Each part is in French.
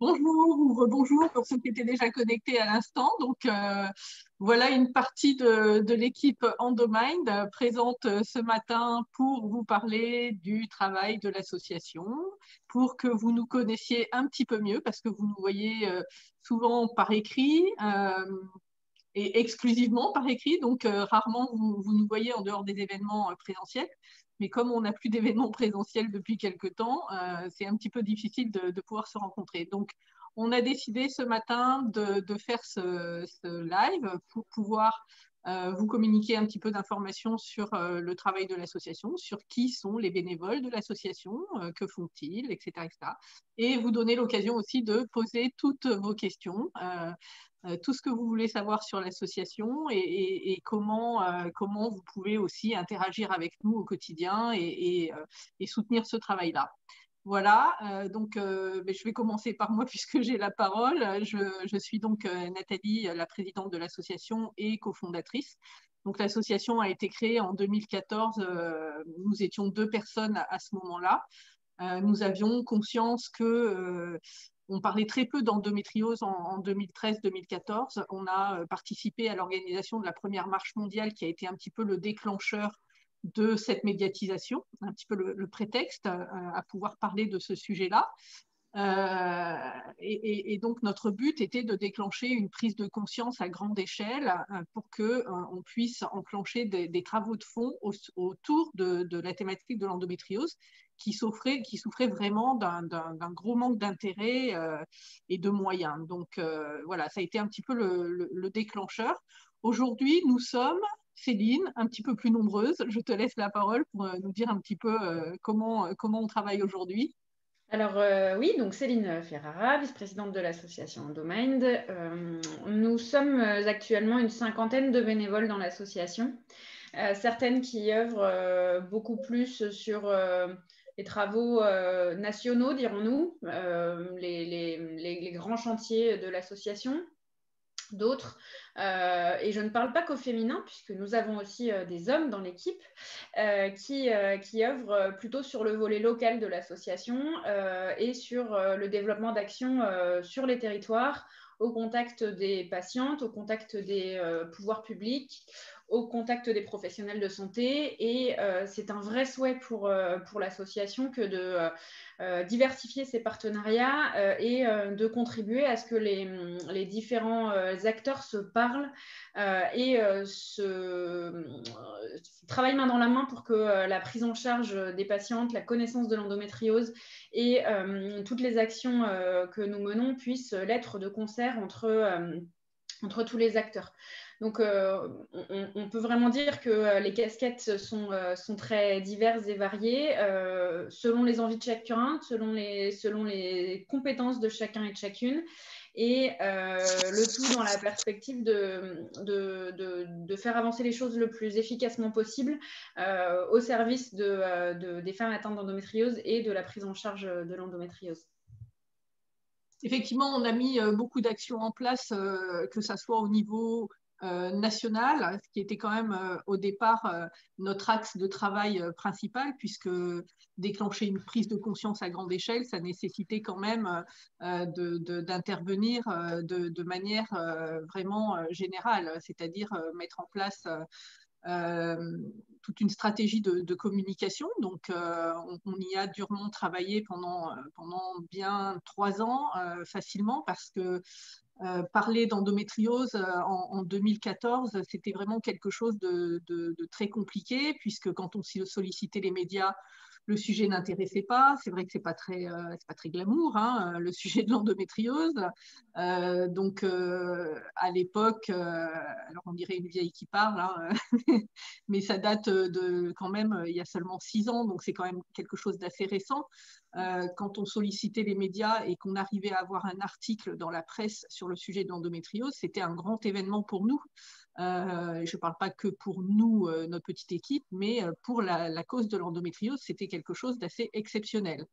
Bonjour ou rebonjour pour ceux qui étaient déjà connectés à l'instant. Donc, voilà une partie de l'équipe Endomind présente ce matin pour vous parler du travail de l'association, pour que vous nous connaissiez un petit peu mieux, parce que vous nous voyez souvent par écrit et exclusivement par écrit. Donc, rarement vous nous voyez en dehors des événements présentiels. Mais comme on n'a plus d'événements présentiels depuis quelques temps, c'est un petit peu difficile de pouvoir se rencontrer. Donc, on a décidé ce matin de faire ce live pour pouvoir vous communiquer un petit peu d'informations sur le travail de l'association, sur qui sont les bénévoles de l'association, que font-ils, etc., etc. Et vous donner l'occasion aussi de poser toutes vos questions. Tout ce que vous voulez savoir sur l'association et comment, comment vous pouvez aussi interagir avec nous au quotidien et soutenir ce travail-là. Voilà, je vais commencer par moi puisque j'ai la parole. Je suis donc Nathalie, la présidente de l'association et cofondatrice. Donc l'association a été créée en 2014. Nous étions 2 personnes à ce moment-là. Nous avions conscience que on parlait très peu d'endométriose en 2013-2014. On a participé à l'organisation de la première marche mondiale qui a été un petit peu le déclencheur de cette médiatisation, un petit peu le prétexte à pouvoir parler de ce sujet-là. Et donc, notre but était de déclencher une prise de conscience à grande échelle pour qu'on puisse enclencher des travaux de fond autour de la thématique de l'endométriose qui souffrait vraiment d'un gros manque d'intérêt et de moyens. Donc, voilà, ça a été un petit peu le déclencheur. Aujourd'hui, nous sommes, Céline, un petit peu plus nombreuses. Je te laisse la parole pour nous dire un petit peu comment on travaille aujourd'hui. Alors oui, donc Céline Ferrara, vice-présidente de l'association Endomind. Nous sommes actuellement une 50aine de bénévoles dans l'association, certaines qui œuvrent beaucoup plus sur les travaux nationaux, dirons-nous, les grands chantiers de l'association. D'autres, et je ne parle pas qu'au féminin, puisque nous avons aussi des hommes dans l'équipe qui œuvrent plutôt sur le volet local de l'association et sur le développement d'actions sur les territoires, au contact des patientes, au contact des pouvoirs publics, au contact des professionnels de santé. Et c'est un vrai souhait pour l'association que de diversifier ses partenariats et de contribuer à ce que les différents acteurs se parlent et travaillent main dans la main pour que la prise en charge des patientes, la connaissance de l'endométriose et toutes les actions que nous menons puissent l'être de concert entre tous les acteurs. Donc, on peut vraiment dire que les casquettes sont très diverses et variées selon les envies de chacun, selon les compétences de chacun et de chacune, et le tout dans la perspective de faire avancer les choses le plus efficacement possible au service des femmes atteintes d'endométriose et de la prise en charge de l'endométriose. Effectivement, on a mis beaucoup d'actions en place, que ça soit au niveau national, ce qui était quand même au départ notre axe de travail principal, puisque déclencher une prise de conscience à grande échelle, ça nécessitait quand même d'intervenir de manière vraiment générale, c'est-à-dire mettre en place toute une stratégie de communication. Donc, on y a durement travaillé pendant bien 3 ans facilement parce que parler d'endométriose en 2014, c'était vraiment quelque chose de très compliqué puisque quand on sollicitait les médias, le sujet n'intéressait pas. C'est vrai que c'est pas très glamour, hein, le sujet de l'endométriose. Donc, à l'époque, alors on dirait une vieille qui parle, hein, mais ça date quand même il y a seulement 6 ans, donc c'est quand même quelque chose d'assez récent. Quand on sollicitait les médias et qu'on arrivait à avoir un article dans la presse sur le sujet de l'endométriose, c'était un grand événement pour nous. Je ne parle pas que pour nous, notre petite équipe, mais pour la cause de l'endométriose, c'était quelque chose d'assez exceptionnel.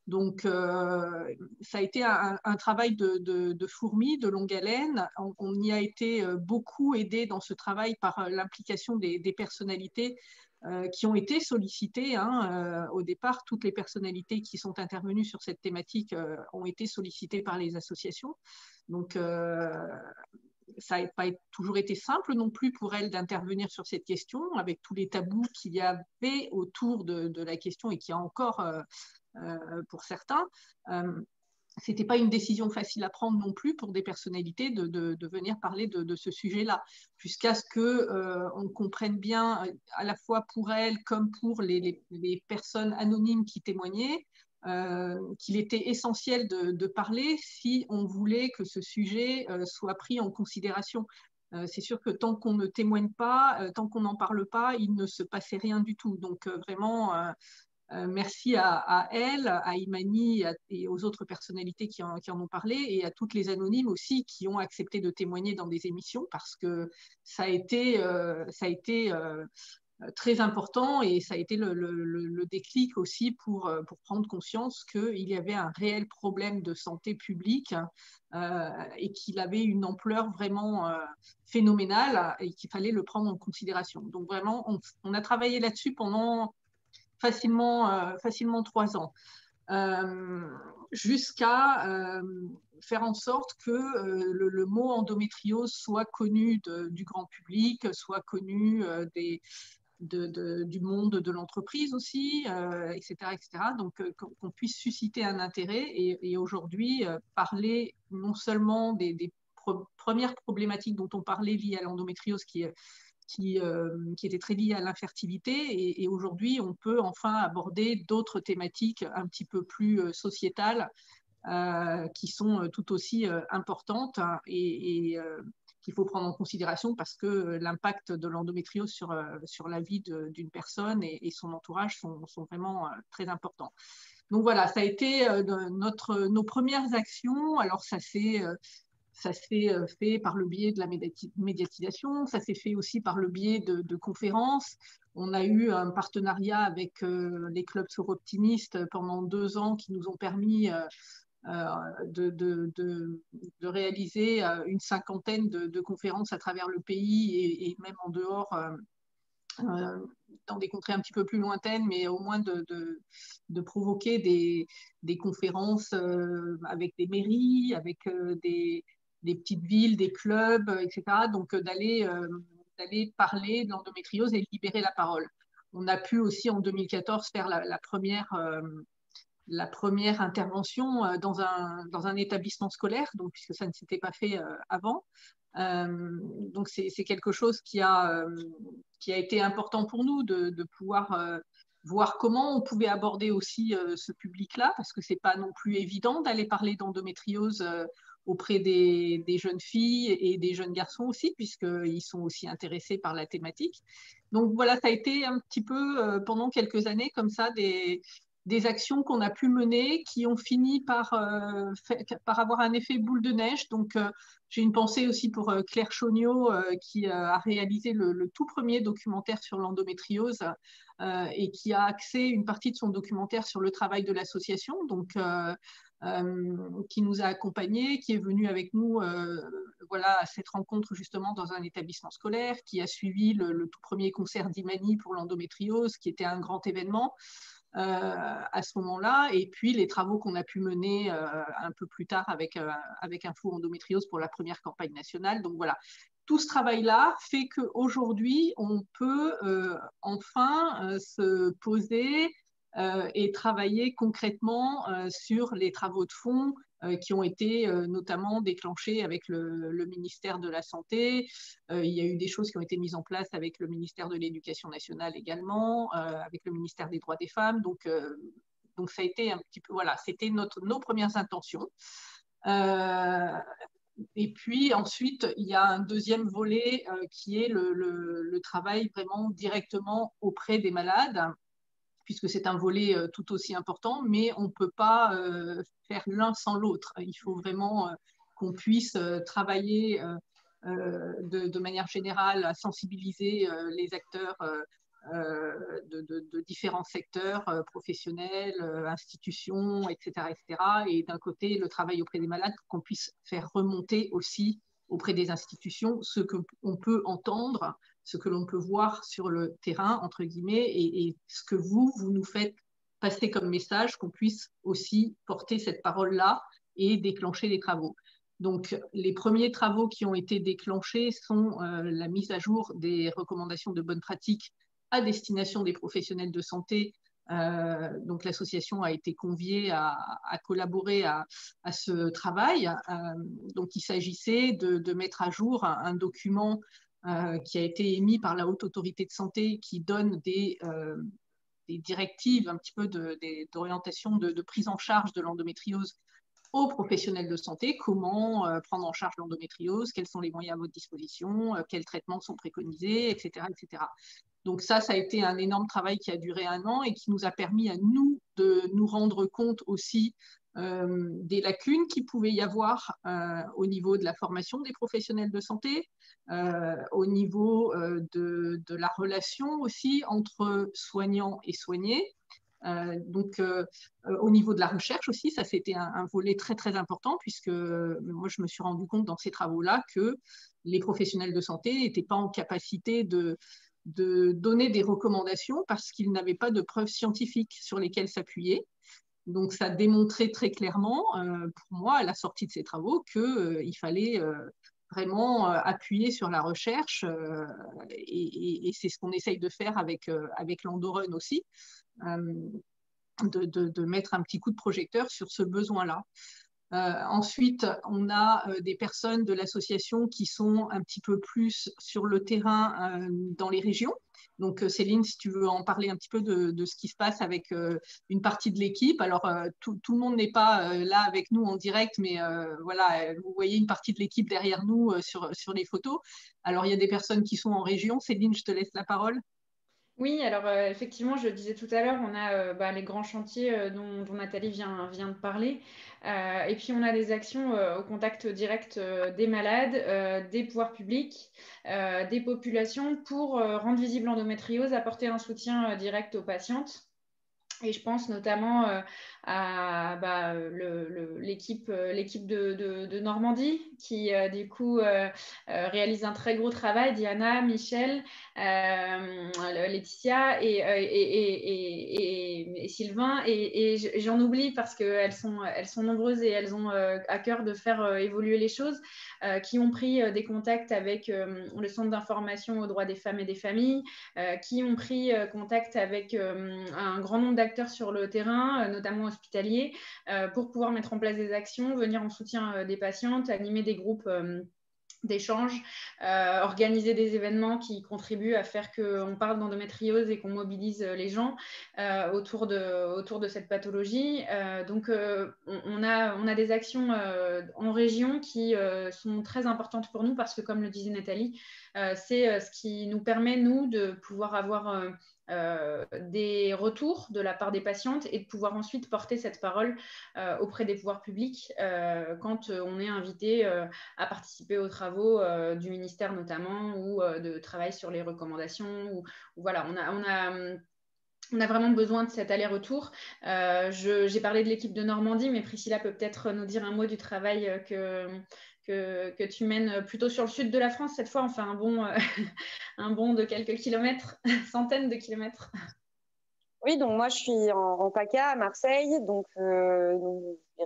Donc, ça a été un travail de fourmi, de longue haleine. On y a été beaucoup aidé dans ce travail par l'implication des personnalités qui ont été sollicités. Au départ, toutes les personnalités qui sont intervenues sur cette thématique ont été sollicitées par les associations. Donc, ça n'a pas toujours été simple non plus pour elles d'intervenir sur cette question, avec tous les tabous qu'il y avait autour de la question et qu'il y a encore pour certains. Ce n'était pas une décision facile à prendre non plus pour des personnalités de venir parler de ce sujet-là, jusqu'à ce qu'on comprenne bien, à la fois pour elles comme pour les personnes anonymes qui témoignaient, qu'il était essentiel de parler si on voulait que ce sujet soit pris en considération. C'est sûr que tant qu'on ne témoigne pas, tant qu'on n'en parle pas, il ne se passait rien du tout. Donc vraiment, merci à elle, à Imani et aux autres personnalités qui en ont parlé, et à toutes les anonymes aussi qui ont accepté de témoigner dans des émissions, parce que ça a été très important, et ça a été le déclic aussi pour prendre conscience qu'il y avait un réel problème de santé publique et qu'il avait une ampleur vraiment phénoménale et qu'il fallait le prendre en considération. Donc vraiment, on a travaillé là-dessus pendant facilement 3 ans, jusqu'à faire en sorte que le mot endométriose soit connu du grand public, soit connu du monde de l'entreprise aussi, etc., etc. Donc, qu'on puisse susciter un intérêt et aujourd'hui parler non seulement des premières problématiques dont on parlait liées à l'endométriose qui était très liée à l'infertilité, et aujourd'hui on peut enfin aborder d'autres thématiques un petit peu plus sociétales qui sont tout aussi importantes et qu'il faut prendre en considération, parce que l'impact de l'endométriose sur la vie d'une personne et son entourage sont vraiment très importants. Donc voilà, ça a été nos premières actions. Alors ça s'est fait par le biais de la médiatisation, ça s'est fait aussi par le biais de conférences. On a eu un partenariat avec les clubs Soroptimistes pendant 2 ans qui nous ont permis de réaliser une 50aine de conférences à travers le pays et même en dehors, dans des contrées un petit peu plus lointaines, mais au moins de provoquer des conférences avec des mairies, avec des petites villes, des clubs, etc. Donc d'aller parler de l'endométriose et libérer la parole. On a pu aussi en 2014 faire la première intervention dans un établissement scolaire, donc, puisque ça ne s'était pas fait avant. Donc c'est quelque chose qui a été important pour nous de pouvoir voir comment on pouvait aborder aussi ce public-là, parce que c'est pas non plus évident d'aller parler d'endométriose auprès des jeunes filles et des jeunes garçons aussi, puisqu'ils sont aussi intéressés par la thématique. Donc voilà, ça a été un petit peu pendant quelques années comme ça des actions qu'on a pu mener qui ont fini par avoir un effet boule de neige. Donc, j'ai une pensée aussi pour Claire Chaugnot qui a réalisé le tout premier documentaire sur l'endométriose et qui a axé une partie de son documentaire sur le travail de l'association, donc qui nous a accompagnés, qui est venu avec nous voilà, à cette rencontre justement dans un établissement scolaire, qui a suivi le tout premier concert d'Imani pour l'endométriose, qui était un grand événement. À ce moment-là, et puis les travaux qu'on a pu mener un peu plus tard avec Info Endométriose pour la première campagne nationale. Donc voilà, tout ce travail-là fait qu'aujourd'hui, on peut enfin se poser et travailler concrètement sur les travaux de fond qui ont été notamment déclenchés avec le ministère de la Santé. Il y a eu des choses qui ont été mises en place avec le ministère de l'Éducation nationale également, avec le ministère des Droits des femmes. Donc ça a été un petit peu, voilà, c'était nos premières intentions. Et puis ensuite, il y a un deuxième volet qui est le travail vraiment directement auprès des malades, puisque c'est un volet tout aussi important, mais on ne peut pas faire l'un sans l'autre. Il faut vraiment qu'on puisse travailler de manière générale à sensibiliser les acteurs de différents secteurs professionnels, institutions, etc., etc. Et d'un côté, le travail auprès des malades pour qu'on puisse faire remonter aussi auprès des institutions ce qu'on peut entendre ce que l'on peut voir sur le terrain, entre guillemets, et ce que vous nous faites passer comme message, qu'on puisse aussi porter cette parole-là et déclencher des travaux. Donc, les premiers travaux qui ont été déclenchés sont la mise à jour des recommandations de bonnes pratiques à destination des professionnels de santé. Donc, l'association a été conviée à collaborer à ce travail. Donc, il s'agissait de mettre à jour un document qui a été émis par la Haute Autorité de Santé qui donne des directives, un petit peu d'orientation de prise en charge de l'endométriose aux professionnels de santé, comment prendre en charge l'endométriose, quels sont les moyens à votre disposition, quels traitements sont préconisés, etc., etc. Donc ça a été un énorme travail qui a duré 1 an et qui nous a permis à nous de nous rendre compte aussi des lacunes qu'il pouvait y avoir au niveau de la formation des professionnels de santé, au niveau de la relation aussi entre soignants et soignés. Donc, au niveau de la recherche aussi, ça c'était un volet très très important puisque moi je me suis rendu compte dans ces travaux-là que les professionnels de santé n'étaient pas en capacité de donner des recommandations parce qu'ils n'avaient pas de preuves scientifiques sur lesquelles s'appuyer. Donc, ça démontrait très clairement, pour moi, à la sortie de ces travaux, qu'il fallait vraiment appuyer sur la recherche et c'est ce qu'on essaye de faire avec l'Endorun aussi, de mettre un petit coup de projecteur sur ce besoin-là. Ensuite, on a des personnes de l'association qui sont un petit peu plus sur le terrain dans les régions. Donc, Céline, si tu veux en parler un petit peu de ce qui se passe avec une partie de l'équipe. Alors, tout le monde n'est pas là avec nous en direct, mais voilà, vous voyez une partie de l'équipe derrière nous sur les photos. Alors, il y a des personnes qui sont en région. Céline, je te laisse la parole. Oui, alors effectivement, je le disais tout à l'heure, on a les grands chantiers dont Nathalie vient de parler. Et puis, on a des actions au contact direct des malades, des pouvoirs publics, des populations pour rendre visible l'endométriose, apporter un soutien direct aux patientes. Et je pense notamment à l'équipe de Normandie qui, du coup, réalise un très gros travail. Diana, Michel, Laetitia et Sylvain. Et j'en oublie parce qu'elles sont nombreuses et elles ont à cœur de faire évoluer les choses, qui ont pris des contacts avec le Centre d'information aux droits des femmes et des familles, qui ont pris contact avec un grand nombre d'acteurs sur le terrain, notamment hospitaliers, pour pouvoir mettre en place des actions, venir en soutien des patientes, animer des groupes d'échanges, organiser des événements qui contribuent à faire qu'on parle d'endométriose et qu'on mobilise les gens autour de cette pathologie. Donc, on a des actions en région qui sont très importantes pour nous parce que, comme le disait Nathalie, c'est ce qui nous permet, nous, de pouvoir avoir des retours de la part des patientes et de pouvoir ensuite porter cette parole auprès des pouvoirs publics quand on est invité à participer aux travaux du ministère notamment ou de travail sur les recommandations. Ou voilà, on a vraiment besoin de cet aller-retour. J'ai parlé de l'équipe de Normandie, mais Priscilla peut peut-être nous dire un mot du travail que tu mènes plutôt sur le sud de la France. Cette fois, on fait un bond de quelques kilomètres, centaines de kilomètres. Oui, donc moi je suis en PACA à Marseille, donc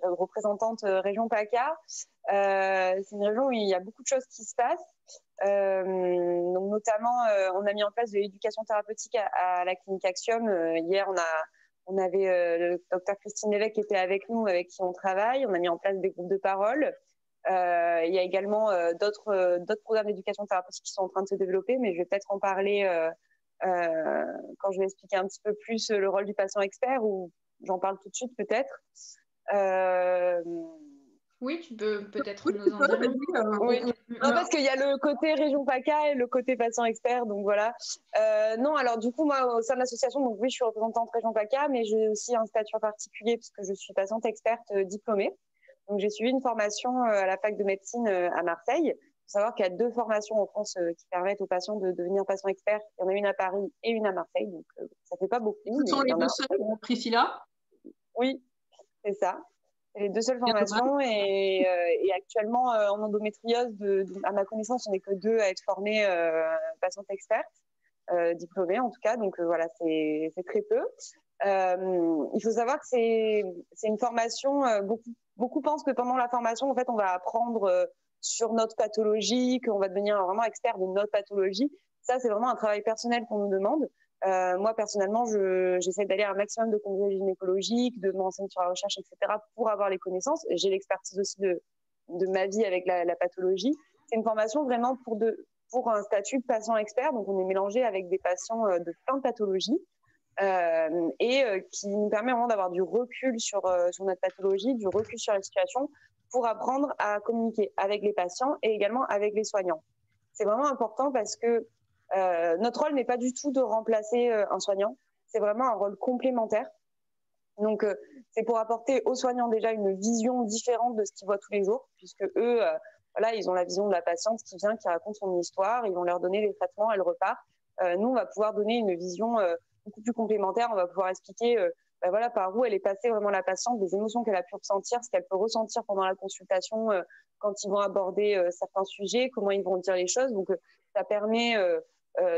représentante région PACA. C'est une région où il y a beaucoup de choses qui se passent. Donc notamment, on a mis en place de l'éducation thérapeutique à la clinique Axiom. Hier, on avait le docteur Christine Lévesque qui était avec nous, avec qui on travaille. On a mis en place des groupes de parole. Il y a également d'autres programmes d'éducation thérapeutique qui sont en train de se développer, mais je vais peut-être en parler quand je vais expliquer un petit peu plus le rôle du patient expert, ou j'en parle tout de suite peut-être. Oui, tu peux peut-être nous en dire. Oui. Non, parce qu'il y a le côté région PACA et le côté patient expert, donc voilà. Non, alors du coup, moi, au sein de l'association, donc oui, je suis représentante région PACA, mais j'ai aussi un statut particulier puisque je suis patiente experte diplômée. Donc j'ai suivi une formation à la fac de médecine à Marseille. Il faut savoir qu'il y a 2 formations en France qui permettent aux patients de devenir patient expert. Il y en a une à Paris et une à Marseille, donc ça fait pas beaucoup. Ce sont les 2 seules, Priscilla? Oui, c'est ça. Les 2 seules Il y a formations et actuellement en endométriose, à ma connaissance, on n'est que 2 à être formés patientes expertes, diplômées en tout cas. Donc voilà, c'est très peu. Il faut savoir que c'est une formation. Beaucoup pensent que pendant la formation, en fait, on va apprendre sur notre pathologie, qu'on va devenir vraiment expert de notre pathologie. Ça, c'est vraiment un travail personnel qu'on nous demande. Moi, personnellement, j'essaie d'aller à un maximum de congrès gynécologiques, de m'enseigner sur la recherche, etc., pour avoir les connaissances. J'ai l'expertise aussi de ma vie avec la pathologie. C'est une formation vraiment pour un statut de patient expert. Donc, on est mélangé avec des patients de plein de pathologies qui nous permet vraiment d'avoir du recul sur notre pathologie, du recul sur la situation pour apprendre à communiquer avec les patients et également avec les soignants. C'est vraiment important parce que notre rôle n'est pas du tout de remplacer un soignant, c'est vraiment un rôle complémentaire. Donc, c'est pour apporter aux soignants déjà une vision différente de ce qu'ils voient tous les jours, puisque eux, voilà, ils ont la vision de la patiente qui vient, qui raconte son histoire, ils vont leur donner les traitements, elle repart. Nous, on va pouvoir donner une vision beaucoup plus complémentaire, on va pouvoir expliquer voilà, par où elle est passée vraiment la patiente, des émotions qu'elle a pu ressentir, ce qu'elle peut ressentir pendant la consultation quand ils vont aborder certains sujets, comment ils vont dire les choses. Donc, ça permet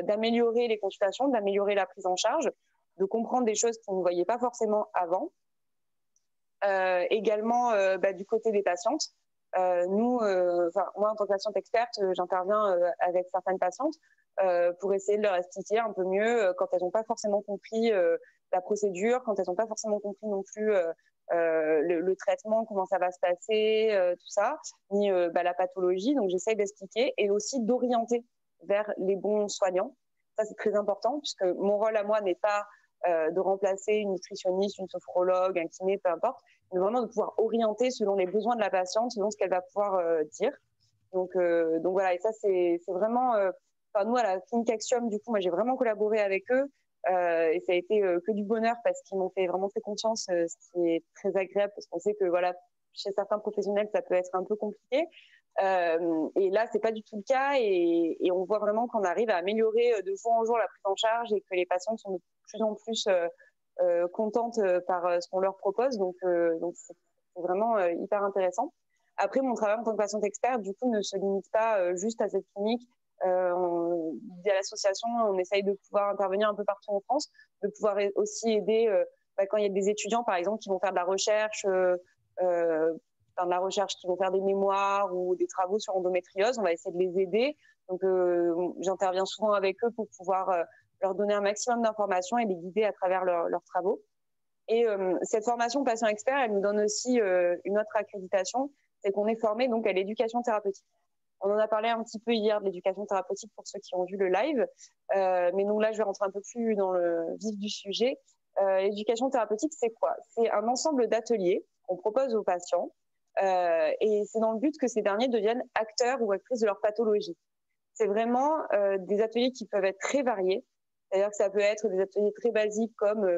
d'améliorer les consultations, d'améliorer la prise en charge, de comprendre des choses qu'ils ne voyaient pas forcément avant. Également, du côté des patientes, moi, en tant que patiente experte, j'interviens avec certaines patientes pour essayer de leur expliquer un peu mieux quand elles n'ont pas forcément compris la procédure, quand elles n'ont pas forcément compris non plus le traitement, comment ça va se passer, tout ça, ni la pathologie. Donc, j'essaye d'expliquer et aussi d'orienter vers les bons soignants. Ça, c'est très important puisque mon rôle à moi n'est pas de remplacer une nutritionniste, une sophrologue, un kiné, peu importe, mais vraiment de pouvoir orienter selon les besoins de la patiente, selon ce qu'elle va pouvoir dire. Donc voilà, et ça, c'est vraiment... nous, à la Clinique Axiom, du coup, moi, j'ai vraiment collaboré avec eux et ça a été que du bonheur parce qu'ils m'ont fait vraiment très confiance, ce qui est très agréable parce qu'on sait que, voilà, chez certains professionnels, ça peut être un peu compliqué. Et là, c'est pas du tout le cas et on voit vraiment qu'on arrive à améliorer de jour en jour la prise en charge et que les patients sont de plus en plus contentes par ce qu'on leur propose. Donc c'est vraiment hyper intéressant. Après, mon travail en tant que patiente experte, du coup, ne se limite pas juste à cette clinique. Via l'association, on essaye de pouvoir intervenir un peu partout en France, de pouvoir aussi aider quand il y a des étudiants, par exemple, qui vont faire de la recherche qui vont faire des mémoires ou des travaux sur endométriose, on va essayer de les aider. Donc, j'interviens souvent avec eux pour pouvoir leur donner un maximum d'informations et les guider à travers leurs travaux. Et cette formation patient expert, elle nous donne aussi une autre accréditation, c'est qu'on est formé donc à l'éducation thérapeutique. On en a parlé un petit peu hier de l'éducation thérapeutique pour ceux qui ont vu le live, mais donc là, je vais rentrer un peu plus dans le vif du sujet. L'éducation thérapeutique, c'est quoi? C'est un ensemble d'ateliers qu'on propose aux patients et c'est dans le but que ces derniers deviennent acteurs ou actrices de leur pathologie. C'est vraiment des ateliers qui peuvent être très variés. C'est-à-dire que ça peut être des ateliers très basiques comme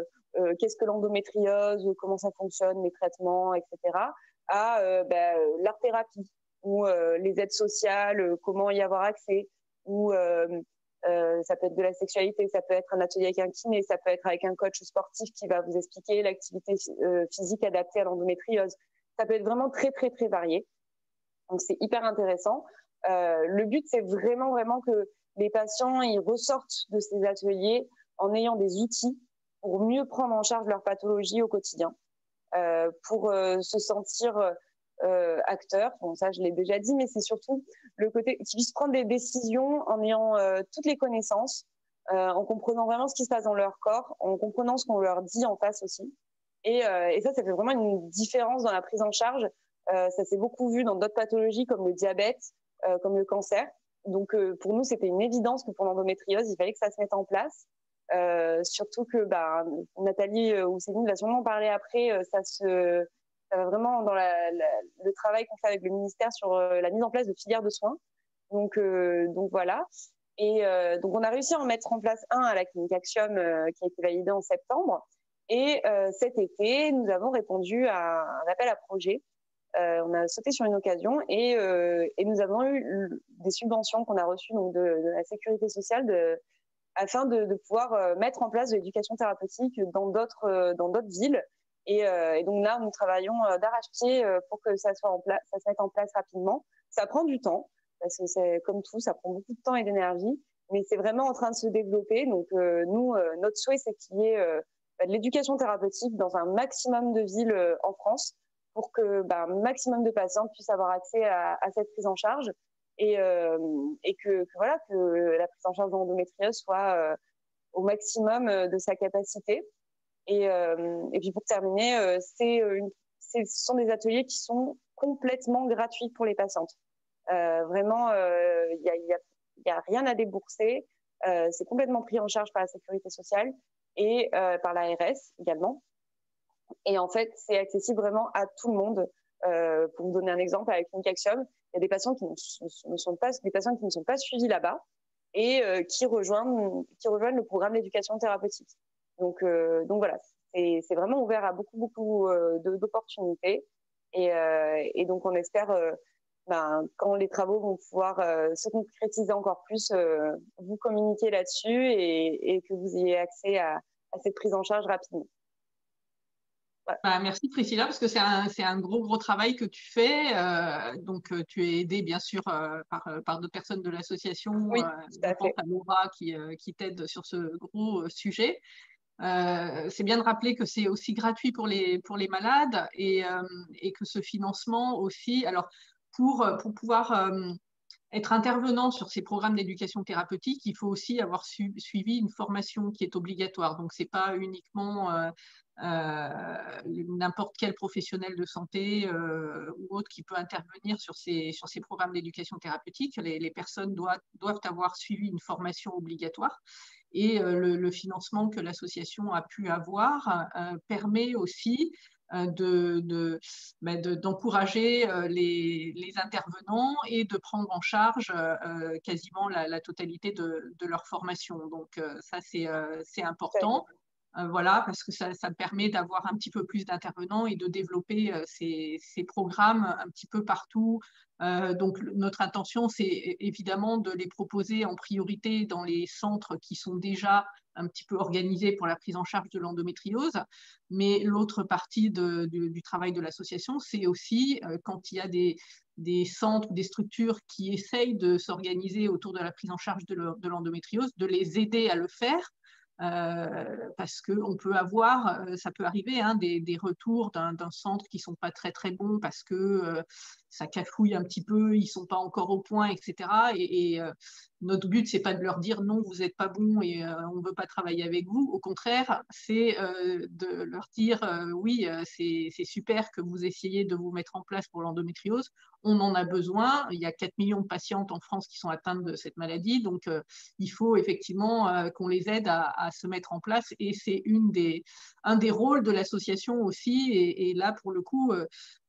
qu'est-ce que l'endométriose, comment ça fonctionne, les traitements, etc., à l'art-thérapie ou les aides sociales, comment y avoir accès, ou ça peut être de la sexualité, ça peut être un atelier avec un kiné, ça peut être avec un coach sportif qui va vous expliquer l'activité physique adaptée à l'endométriose. Ça peut être vraiment très, très, très varié. Donc, c'est hyper intéressant. Le but, c'est vraiment que les patients ils ressortent de ces ateliers en ayant des outils pour mieux prendre en charge leur pathologie au quotidien, pour se sentir acteurs. Bon, ça, je l'ai déjà dit, mais c'est surtout le côté qu'ils puissent prendre des décisions en ayant toutes les connaissances, en comprenant vraiment ce qui se passe dans leur corps, en comprenant ce qu'on leur dit en face aussi. Et ça fait vraiment une différence dans la prise en charge. Ça s'est beaucoup vu dans d'autres pathologies comme le diabète, comme le cancer. Donc, pour nous, c'était une évidence que pour l'endométriose, il fallait que ça se mette en place. Surtout que Nathalie ou Céline va sûrement parler après, ça va vraiment dans le travail qu'on fait avec le ministère sur la mise en place de filières de soins. Donc voilà. Et donc, on a réussi à en mettre en place un à la Clinique Axiom qui a été validé en septembre. Et cet été, nous avons répondu à un appel à projet. On a sauté sur une occasion et nous avons eu des subventions qu'on a reçues donc de la sécurité sociale afin de pouvoir mettre en place de l'éducation thérapeutique dans d'autres villes Et donc là, nous travaillons d'arrache-pied pour que ça se mette en place rapidement. Ça prend du temps, parce que c'est comme tout, ça prend beaucoup de temps et d'énergie, mais c'est vraiment en train de se développer. Donc nous, notre souhait, c'est qu'il y ait de l'éducation thérapeutique dans un maximum de villes en France, pour que un maximum de patients puissent avoir accès à cette prise en charge, et que la prise en charge de l'endométriose soit au maximum de sa capacité. Et puis pour terminer, ce sont des ateliers qui sont complètement gratuits pour les patientes. Vraiment, il y a rien à débourser. C'est complètement pris en charge par la sécurité sociale et par l'ARS également. Et en fait, c'est accessible vraiment à tout le monde. Pour vous donner un exemple, avec Clinique Axiom, il y a des patients qui ne sont pas suivis là-bas et qui rejoignent le programme d'éducation thérapeutique. Donc voilà, c'est vraiment ouvert à beaucoup d'opportunités. Et donc on espère, quand les travaux vont pouvoir se concrétiser encore plus, vous communiquer là-dessus et que vous ayez accès à cette prise en charge rapidement. Merci Priscilla, parce que c'est un gros travail que tu fais. Donc tu es aidée bien sûr par d'autres personnes de l'association. Oui, je pense à Laura qui t'aide sur ce gros sujet. C'est bien de rappeler que c'est aussi gratuit pour les malades et que ce financement aussi, alors pour pouvoir être intervenant sur ces programmes d'éducation thérapeutique, il faut aussi avoir suivi une formation qui est obligatoire. Donc, ce n'est pas uniquement n'importe quel professionnel de santé ou autre qui peut intervenir sur ces programmes d'éducation thérapeutique. Les personnes doivent avoir suivi une formation obligatoire. Et le financement que l'association a pu avoir permet aussi d'encourager les intervenants et de prendre en charge quasiment la totalité de leur formation. Donc ça, c'est important. Voilà, parce que ça permet d'avoir un petit peu plus d'intervenants et de développer ces programmes un petit peu partout. Donc notre intention, c'est évidemment de les proposer en priorité dans les centres qui sont déjà un petit peu organisés pour la prise en charge de l'endométriose. Mais l'autre partie du travail de l'association, c'est aussi quand il y a des centres, des structures qui essayent de s'organiser autour de la prise en charge de l'endométriose, de les aider à le faire. Parce qu'on peut avoir, ça peut arriver, des retours d'un centre qui ne sont pas très bons parce que ça cafouille un petit peu, ils ne sont pas encore au point, etc. Et notre but, ce n'est pas de leur dire non, vous n'êtes pas bon et on ne veut pas travailler avec vous. Au contraire, c'est de leur dire oui, c'est super que vous essayez de vous mettre en place pour l'endométriose. On en a besoin. Il y a 4 millions de patientes en France qui sont atteintes de cette maladie. Donc, il faut effectivement qu'on les aide à se mettre en place. Et c'est un des rôles de l'association aussi. Et là, pour le coup,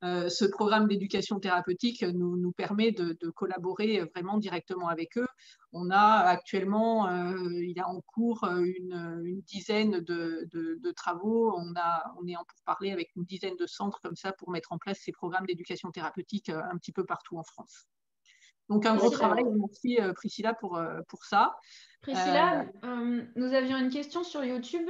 ce programme d'éducation thérapeutique nous permet de collaborer vraiment directement avec eux. On a actuellement, il y a en cours une dizaine de travaux. On est en pourparlers avec une dizaine de centres comme ça pour mettre en place ces programmes d'éducation thérapeutique un petit peu partout en France. Donc un gros travail. Merci Priscilla pour ça. Priscilla, nous avions une question sur YouTube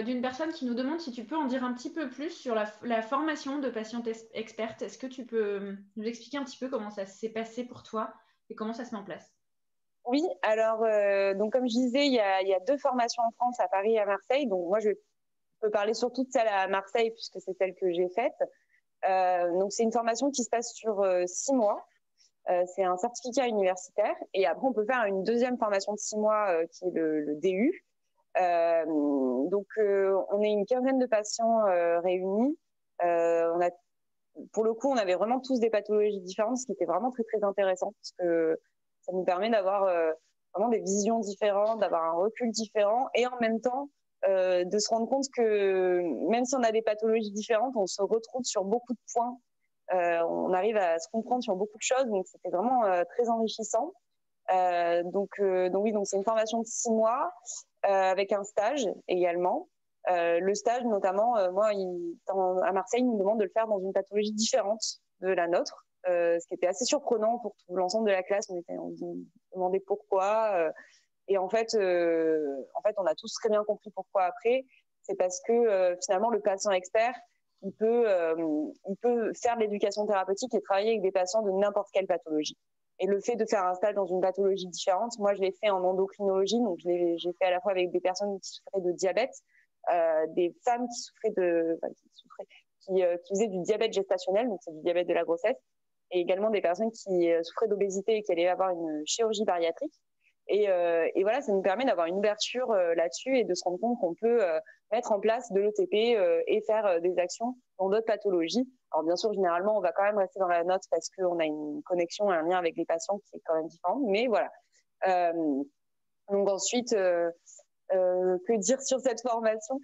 d'une personne qui nous demande si tu peux en dire un petit peu plus sur la formation de patiente experte. Est-ce que tu peux nous expliquer un petit peu comment ça s'est passé pour toi et comment ça se met en place? Oui, alors donc comme je disais, il y a 2 formations en France, à Paris et à Marseille. Donc moi, je peux parler surtout de celle à Marseille puisque c'est celle que j'ai faite. Donc c'est une formation qui se passe sur 6 mois. C'est un certificat universitaire et après on peut faire une deuxième formation de 6 mois qui est le DU. Donc on est une quinzaine de patients réunis. Pour le coup, on avait vraiment tous des pathologies différentes, ce qui était vraiment très intéressant parce que ça nous permet d'avoir vraiment des visions différentes, d'avoir un recul différent et en même temps de se rendre compte que même si on a des pathologies différentes, on se retrouve sur beaucoup de points. On arrive à se comprendre sur beaucoup de choses, donc c'était vraiment très enrichissant. Donc oui, donc c'est une formation de 6 mois avec un stage également. Le stage, notamment, moi, à Marseille, ils nous demandent de le faire dans une pathologie différente de la nôtre, ce qui était assez surprenant pour tout l'ensemble de la classe. On se demandait pourquoi. Et en fait, on a tous très bien compris pourquoi après. C'est parce que finalement, le patient expert, il peut faire de l'éducation thérapeutique et travailler avec des patients de n'importe quelle pathologie. Et le fait de faire un stage dans une pathologie différente, moi je l'ai fait en endocrinologie, donc j'ai fait à la fois avec des personnes qui souffraient de diabète, des femmes qui faisaient du diabète gestationnel, donc c'est du diabète de la grossesse, et également des personnes qui souffraient d'obésité et qui allaient avoir une chirurgie bariatrique. Et voilà, ça nous permet d'avoir une ouverture là-dessus et de se rendre compte qu'on peut mettre en place de l'ETP et faire des actions dans d'autres pathologies. Alors bien sûr, généralement, on va quand même rester dans la note parce qu'on a une connexion et un lien avec les patients qui est quand même différent. Mais voilà. Donc ensuite, que dire sur cette formation?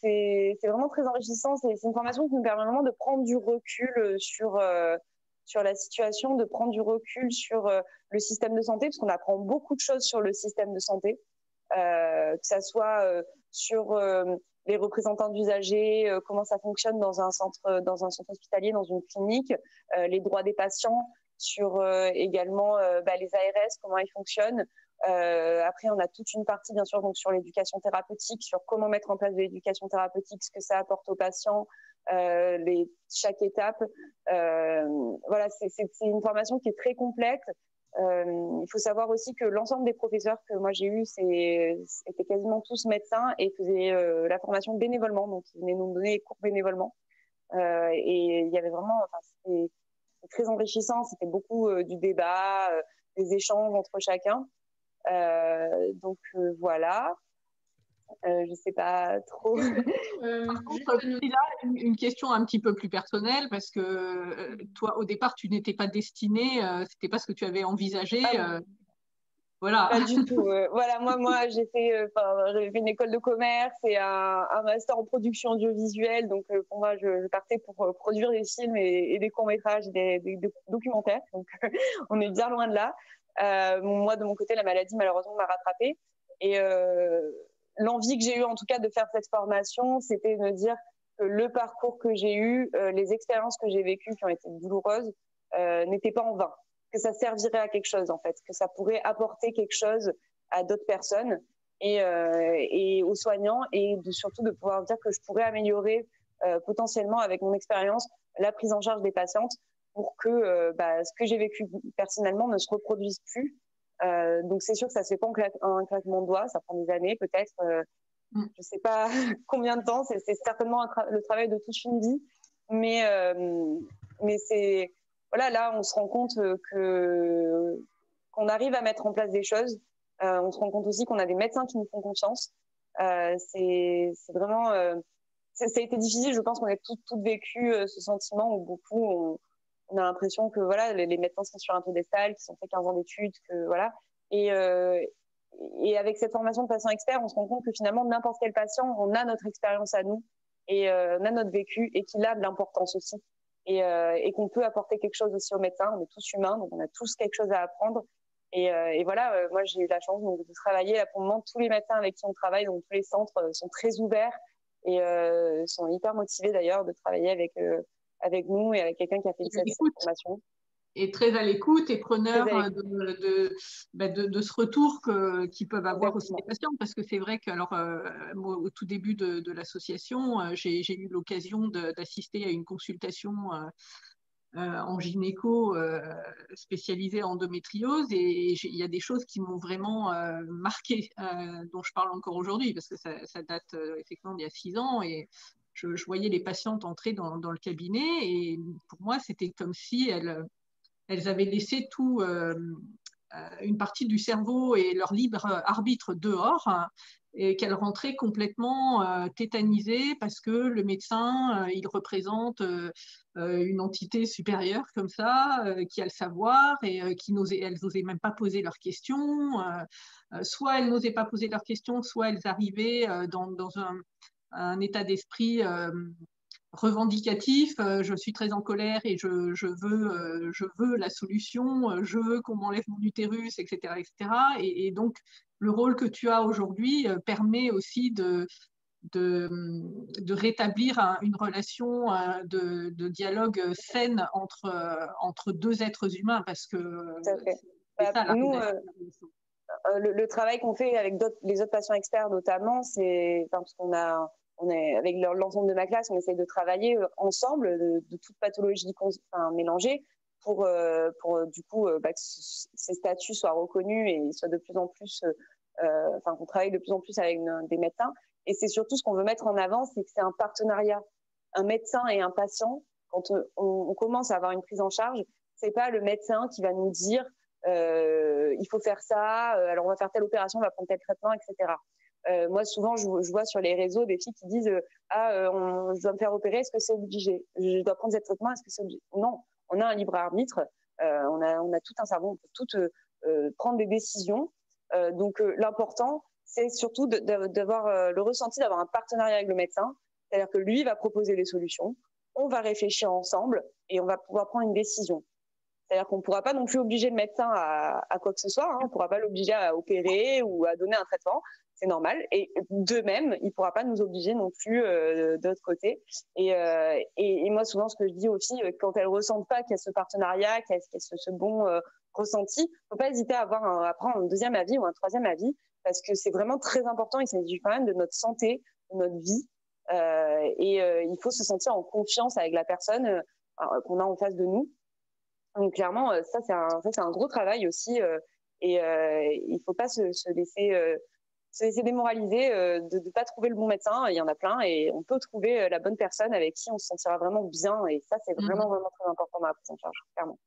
C'est vraiment très enrichissant. C'est une formation qui nous permet vraiment de prendre du recul sur la situation, de prendre du recul sur le système de santé, parce qu'on apprend beaucoup de choses sur le système de santé, que ça soit sur les représentants d'usagers, comment ça fonctionne dans un centre hospitalier, dans une clinique, les droits des patients, sur également les ARS, comment ils fonctionnent. Après, on a toute une partie, bien sûr, donc sur l'éducation thérapeutique, sur comment mettre en place de l'éducation thérapeutique, ce que ça apporte aux patients, chaque étape. Voilà, c'est une formation qui est très complète. Il faut savoir aussi que l'ensemble des professeurs que moi j'ai eus étaient quasiment tous médecins et faisaient la formation bénévolement, donc ils venaient nous donner les cours bénévolement. Et il y avait vraiment, c'était très enrichissant, c'était beaucoup du débat, des échanges entre chacun. Donc voilà. Je sais pas trop. Par contre, là, une question un petit peu plus personnelle, parce que toi, au départ, tu n'étais pas destinée, c'était pas ce que tu avais envisagé. Voilà. Pas du tout. Voilà, moi j'avais fait une école de commerce et un master en production audiovisuelle. Donc pour moi, je partais pour produire des films et des courts-métrages, des documentaires. Donc on est bien loin de là. Moi, de mon côté, la maladie, malheureusement, m'a rattrapée. Et l'envie que j'ai eue, en tout cas, de faire cette formation, c'était de me dire que le parcours que j'ai eu, les expériences que j'ai vécues qui ont été douloureuses, n'étaient pas en vain, que ça servirait à quelque chose, en fait, que ça pourrait apporter quelque chose à d'autres personnes et aux soignants, et surtout de pouvoir dire que je pourrais améliorer potentiellement avec mon expérience la prise en charge des patientes pour que ce que j'ai vécu personnellement ne se reproduise plus. Donc c'est sûr que ça se fait pas en un claquement de doigts, ça prend des années peut-être, je sais pas combien de temps, c'est certainement le travail de toute une vie, mais c'est voilà, là on se rend compte qu'on arrive à mettre en place des choses, on se rend compte aussi qu'on a des médecins qui nous font confiance, c'est vraiment ça a été difficile, je pense qu'on a toutes vécu ce sentiment où beaucoup on a l'impression que voilà, les médecins sont sur un piédestal, qu'ils ont fait 15 ans d'études, que voilà. Et avec cette formation de patient expert, on se rend compte que finalement, n'importe quel patient, on a notre expérience à nous et on a notre vécu et qu'il a de l'importance aussi. Et qu'on peut apporter quelque chose aussi aux médecins. On est tous humains, donc on a tous quelque chose à apprendre. Et voilà, moi j'ai eu la chance donc, de travailler. Là, pour le moment, tous les médecins avec qui on travaille, donc tous les centres sont très ouverts et sont hyper motivés d'ailleurs de travailler avec nous et avec quelqu'un qui a fait cette formation. Et très à l'écoute et preneur de ce retour qu'ils peuvent avoir aussi les patients, parce que c'est vrai que moi, au tout début de l'association, j'ai eu l'occasion d'assister à une consultation en gynéco spécialisée en endométriose, et il y a des choses qui m'ont vraiment marquée, dont je parle encore aujourd'hui, parce que ça date effectivement d'il y a 6 ans, et je voyais les patientes entrer dans le cabinet, et pour moi, c'était comme si elles avaient laissé une partie du cerveau et leur libre arbitre dehors, et qu'elles rentraient complètement tétanisées parce que le médecin, il représente une entité supérieure comme ça, qui a le savoir, et elles n'osaient même pas poser leurs questions. Soit elles n'osaient pas poser leurs questions, soit elles arrivaient dans un état d'esprit revendicatif, je suis très en colère et je veux la solution, je veux qu'on m'enlève mon utérus, etc., etc. Et donc, le rôle que tu as aujourd'hui permet aussi de rétablir une relation de dialogue saine entre deux êtres humains, parce que c'est ça, nous, le travail qu'on fait avec les autres patients experts notamment, c'est parce qu'on a avec l'ensemble de ma classe, on essaye de travailler ensemble de toute pathologie mélangée pour du coup que ces statuts soient reconnus et soient de plus en plus, qu'on travaille de plus en plus avec des médecins. Et c'est surtout ce qu'on veut mettre en avant, c'est que c'est un partenariat, un médecin et un patient. Quand on commence à avoir une prise en charge, c'est pas le médecin qui va nous dire il faut faire ça, alors on va faire telle opération, on va prendre tel traitement, etc. Moi, souvent, je vois sur les réseaux des filles qui disent je dois me faire opérer, est-ce que c'est obligé? Je dois prendre ce traitement, est-ce que c'est obligé? Non, on a un libre arbitre, on a tout un cerveau, on peut tout prendre des décisions. Donc, l'important, c'est surtout d'avoir le ressenti d'avoir un partenariat avec le médecin, c'est-à-dire que lui va proposer les solutions, on va réfléchir ensemble et on va pouvoir prendre une décision. C'est-à-dire qu'on ne pourra pas non plus obliger le médecin à quoi que ce soit, on ne pourra pas l'obliger à opérer ou à donner un traitement, c'est normal. Et de même, il ne pourra pas nous obliger non plus de l'autre côté. Et moi, souvent, ce que je dis aux filles, quand elles ne ressentent pas qu'il y a ce partenariat, qu'il y a ce bon ressenti, il ne faut pas hésiter à prendre un deuxième avis ou un troisième avis, parce que c'est vraiment très important. Il s'agit quand même de notre santé, de notre vie. Il faut se sentir en confiance avec la personne qu'on a en face de nous. Donc clairement, ça c'est un gros travail aussi, il ne faut pas se laisser démoraliser de ne pas trouver le bon médecin. Il y en a plein et on peut trouver la bonne personne avec qui on se sentira vraiment bien. Et ça, c'est vraiment très important dans la prise en charge, clairement.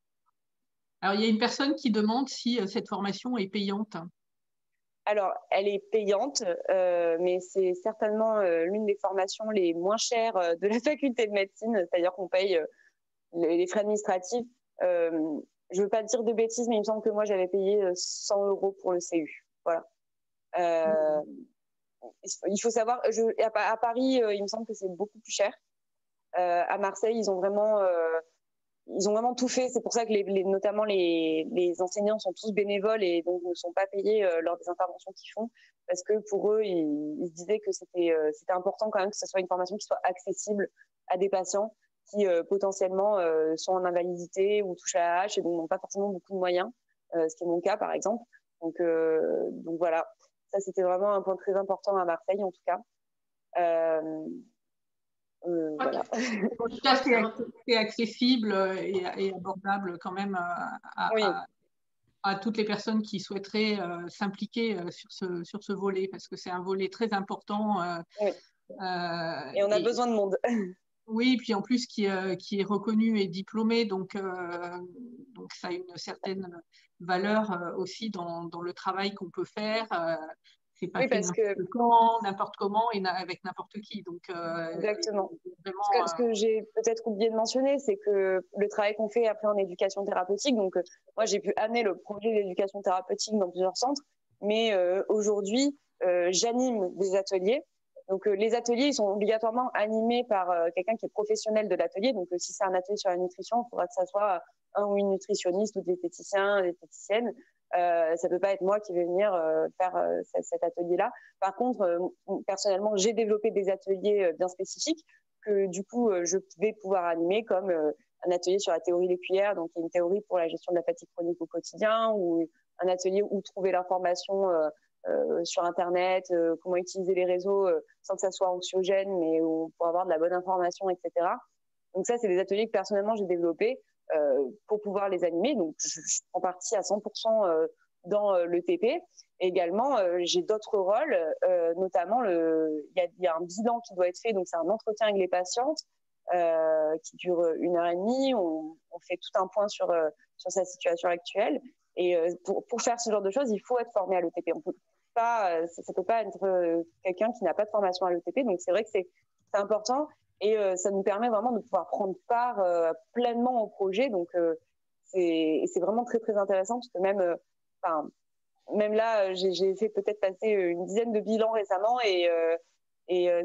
Alors, il y a une personne qui demande si cette formation est payante. Alors, elle est payante, mais c'est certainement l'une des formations les moins chères de la faculté de médecine, c'est-à-dire qu'on paye les frais administratifs. Je veux pas dire de bêtises, mais il me semble que moi j'avais payé 100 € pour le CU. Voilà. Il faut savoir, à Paris, il me semble que c'est beaucoup plus cher. À Marseille, ils ont vraiment tout fait. C'est pour ça que notamment les enseignants sont tous bénévoles et donc ne sont pas payés lors des interventions qu'ils font, parce que pour eux, ils se disaient que c'était important quand même que ce soit une formation qui soit accessible à des patients qui potentiellement sont en invalidité ou touchent à la hache et donc n'ont pas forcément beaucoup de moyens, ce qui est mon cas par exemple. Donc voilà, ça c'était vraiment un point très important à Marseille en tout cas. Voilà. En tout cas, c'est accessible et abordable quand même à toutes les personnes qui souhaiteraient s'impliquer sur ce volet, parce que c'est un volet très important. Oui. Et on a besoin de monde. Oui, puis en plus qui est reconnu et diplômé, donc ça a une certaine valeur aussi dans le travail qu'on peut faire. C'est pas fait n'importe quand, n'importe comment et avec n'importe qui. Donc, exactement. Vraiment, ce que j'ai peut-être oublié de mentionner, c'est que le travail qu'on fait après en éducation thérapeutique, donc moi j'ai pu amener le projet d'éducation thérapeutique dans plusieurs centres, mais aujourd'hui j'anime des ateliers. Donc les ateliers, ils sont obligatoirement animés par quelqu'un qui est professionnel de l'atelier. Donc si c'est un atelier sur la nutrition, il faudra que ça soit un ou une nutritionniste ou diététicien, diététicienne. Ça peut pas être moi qui vais venir faire cet atelier-là. Par contre, personnellement, j'ai développé des ateliers bien spécifiques que du coup, je vais pouvoir animer, comme un atelier sur la théorie des cuillères, donc il y a une théorie pour la gestion de la fatigue chronique au quotidien, ou un atelier où trouver l'information sur Internet, comment utiliser les réseaux sans que ça soit anxiogène, mais pour avoir de la bonne information, etc. Donc ça, c'est des ateliers que personnellement j'ai développés pour pouvoir les animer. Donc je prends partie à 100% dans le TP. Et également, j'ai d'autres rôles, notamment il y a un bilan qui doit être fait, donc c'est un entretien avec les patientes qui dure 1h30. On fait tout un point sur sa situation actuelle. Et pour faire ce genre de choses, il faut être formé à l'ETP. On peut pas, ça peut pas être quelqu'un qui n'a pas de formation à l'ETP. Donc c'est vrai que c'est important et ça nous permet vraiment de pouvoir prendre part pleinement au projet. Donc c'est vraiment très très intéressant parce que même là, j'ai fait peut-être passer une dizaine de bilans récemment et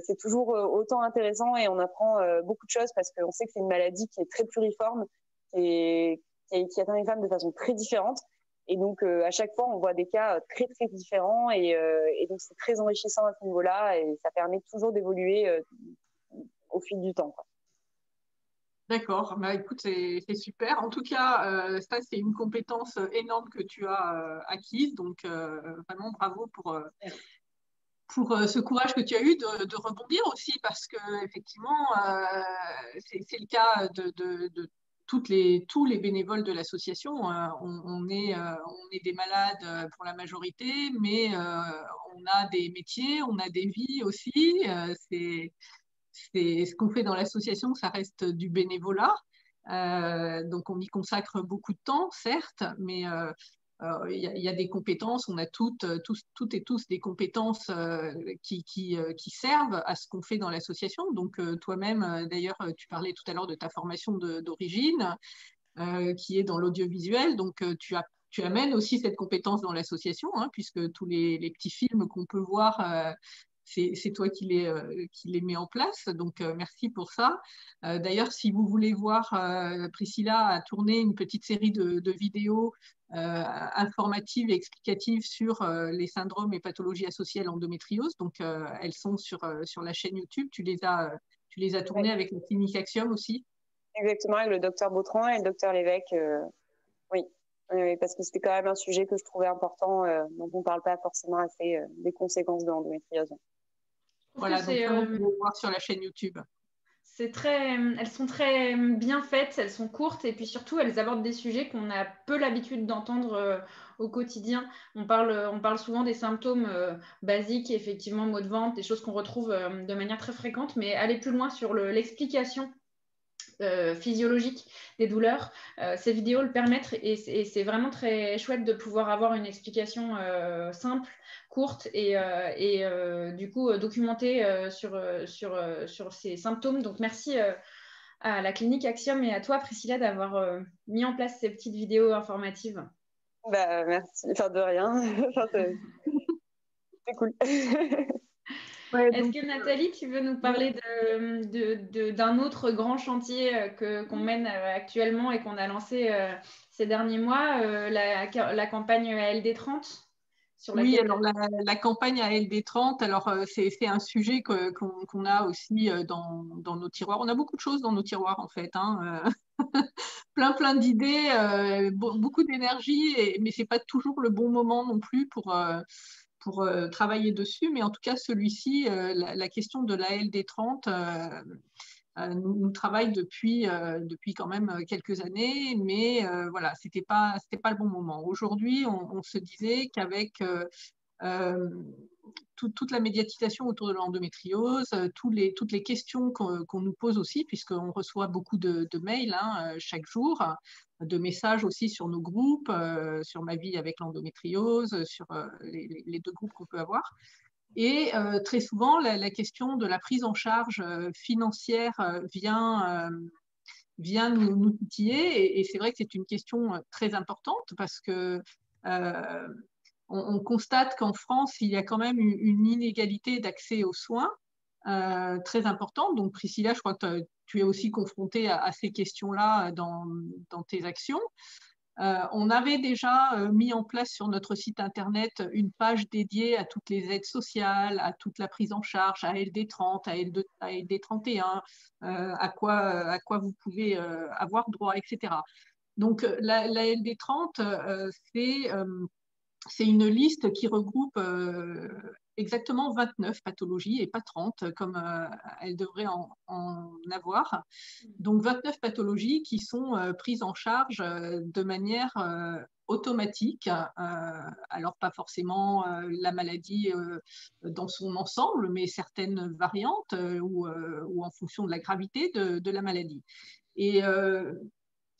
c'est toujours autant intéressant et on apprend beaucoup de choses parce qu'on sait que c'est une maladie qui est très pluriforme, qui atteint les femmes de façon très différente. Et donc, à chaque fois, on voit des cas très, très différents et donc, c'est très enrichissant à ce niveau-là et ça permet toujours d'évoluer au fil du temps, quoi. D'accord, bah, écoute, c'est super. En tout cas, ça, c'est une compétence énorme que tu as acquise. Donc, vraiment, bravo pour ce courage que tu as eu de rebondir aussi, parce que effectivement, c'est le cas de tous les bénévoles de l'association. On est des malades pour la majorité, mais on a des métiers, on a des vies aussi. C'est ce qu'on fait dans l'association, ça reste du bénévolat. Donc on y consacre beaucoup de temps, certes, mais il y a des compétences, on a toutes et tous des compétences qui servent à ce qu'on fait dans l'association. Donc toi-même, d'ailleurs, tu parlais tout à l'heure de ta formation d'origine, qui est dans l'audiovisuel. Donc tu amènes aussi cette compétence dans l'association, hein, puisque tous les petits films qu'on peut voir, c'est toi qui les mets en place. Donc merci pour ça. D'ailleurs, si vous voulez voir, Priscilla a tourné une petite série de vidéos informatives et explicatives sur les syndromes et pathologies associées à l'endométriose. Donc elles sont sur la chaîne YouTube. Tu les as tournées avec la clinique Axiom aussi. Exactement, avec le docteur Bautran et le docteur Lévesque. Oui. Oui, parce que c'était quand même un sujet que je trouvais important, dont on ne parle pas forcément assez des conséquences de l'endométriose. Voilà, donc ça, on peut le voir sur la chaîne YouTube. Elles sont très bien faites, elles sont courtes et puis surtout elles abordent des sujets qu'on a peu l'habitude d'entendre au quotidien. On parle souvent des symptômes basiques, effectivement, maux de ventre, des choses qu'on retrouve de manière très fréquente, mais aller plus loin sur l'explication physiologique des douleurs, ces vidéos le permettent et c'est vraiment très chouette de pouvoir avoir une explication simple, courte et du coup documentée sur ces symptômes. Donc merci à la clinique Axiom et à toi Priscilla d'avoir mis en place ces petites vidéos informatives. Bah, merci, enfin de rien. C'est cool. Ouais, est-ce que Nathalie, tu veux nous parler d'un autre grand chantier qu'on mène actuellement et qu'on a lancé ces derniers mois, la campagne ALD30 Oui, alors la campagne ALD30, alors c'est un sujet qu'on a aussi dans nos tiroirs. On a beaucoup de choses dans nos tiroirs en fait, hein, plein d'idées, beaucoup d'énergie, mais c'est pas toujours le bon moment non plus pour travailler dessus, mais en tout cas, celui-ci, la question de la LD30 nous travaille depuis quand même quelques années, mais voilà, c'était pas le bon moment. Aujourd'hui, on se disait qu'avec toute la médiatisation autour de l'endométriose, toutes les questions qu'on nous pose aussi, puisqu'on reçoit beaucoup de mails chaque jour, de messages aussi sur nos groupes, sur ma vie avec l'endométriose, sur les deux groupes qu'on peut avoir. Et très souvent, la question de la prise en charge financière vient nous titiller. Et c'est vrai que c'est une question très importante parce que on constate qu'en France, il y a quand même une inégalité d'accès aux soins très importante. Donc, Priscilla, je crois que tu es aussi confrontée à ces questions-là dans tes actions. On avait déjà mis en place sur notre site internet une page dédiée à toutes les aides sociales, à toute la prise en charge, à LD30, à LD31, à quoi vous pouvez avoir droit, etc. Donc la LD30, c'est une liste qui regroupe exactement 29 pathologies et pas 30 comme elle devrait en avoir. Donc 29 pathologies qui sont prises en charge de manière automatique, alors pas forcément la maladie dans son ensemble, mais certaines variantes ou en fonction de la gravité de la maladie.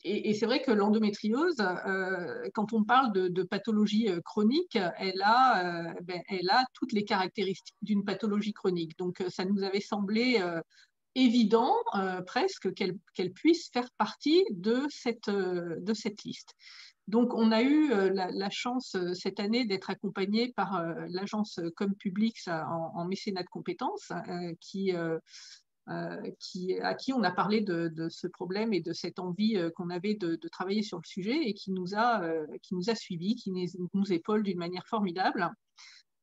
Et c'est vrai que l'endométriose, quand on parle de pathologie chronique, elle a toutes les caractéristiques d'une pathologie chronique. Donc, ça nous avait semblé évident presque qu'elle puisse faire partie de cette liste. Donc, on a eu la chance cette année d'être accompagné par l'agence ComPublix en mécénat de compétences à qui on a parlé de ce problème et de cette envie qu'on avait de travailler sur le sujet et qui nous a suivis, qui nous épaule d'une manière formidable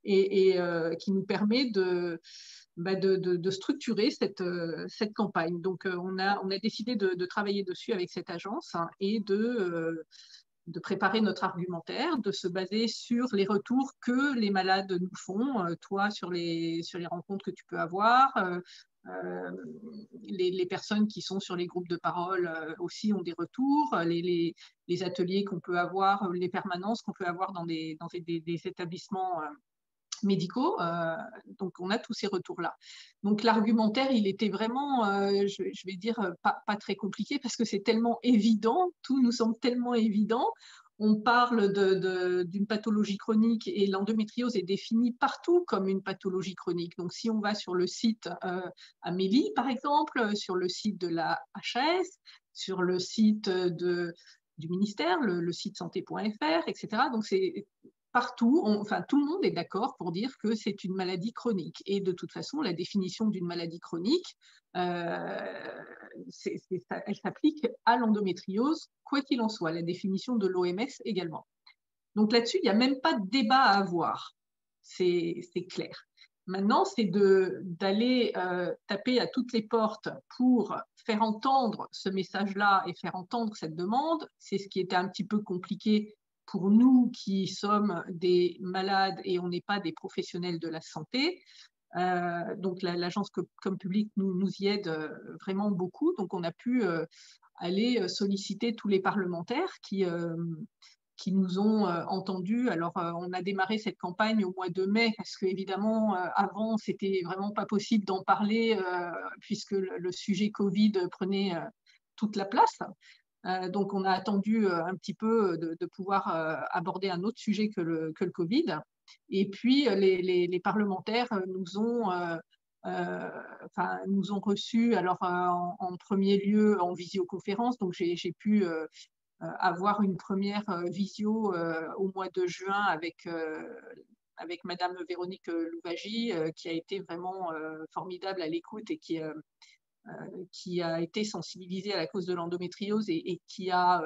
et qui nous permet de structurer cette campagne. Donc, on a décidé de travailler dessus avec cette agence et de préparer notre argumentaire, de se baser sur les retours que les malades nous font, toi sur les rencontres que tu peux avoir, les personnes qui sont sur les groupes de parole aussi ont des retours, les ateliers qu'on peut avoir, les permanences qu'on peut avoir dans des établissements médicaux. Donc, on a tous ces retours-là. Donc, l'argumentaire, il était vraiment, je vais dire, pas très compliqué parce que c'est tellement évident, tout nous semble tellement évident. On parle d'une pathologie chronique et l'endométriose est définie partout comme une pathologie chronique. Donc, si on va sur le site Amélie, par exemple, sur le site de la HAS, sur le site du ministère, le site santé.fr, etc. Donc, c'est partout, enfin, tout le monde est d'accord pour dire que c'est une maladie chronique. Et de toute façon, la définition d'une maladie chronique, elle s'applique à l'endométriose, quoi qu'il en soit, la définition de l'OMS également. Donc là-dessus, il n'y a même pas de débat à avoir, c'est clair. Maintenant, c'est d'aller taper à toutes les portes pour faire entendre ce message-là et faire entendre cette demande. C'est ce qui était un petit peu compliqué pour nous qui sommes des malades et on n'est pas des professionnels de la santé. Donc l'agence Comme Public nous y aide vraiment beaucoup. Donc on a pu aller solliciter tous les parlementaires qui nous ont entendus. Alors, on a démarré cette campagne au mois de mai parce qu'évidemment, avant, c'était vraiment pas possible d'en parler puisque le sujet Covid prenait toute la place. Donc, on a attendu un petit peu de pouvoir aborder un autre sujet que le Covid. Et puis, les parlementaires nous ont reçus alors, en premier lieu en visioconférence. Donc, j'ai pu avoir une première visio au mois de juin avec Madame Véronique Louwagie, qui a été vraiment formidable à l'écoute et qui a été sensibilisée à la cause de l'endométriose et qui a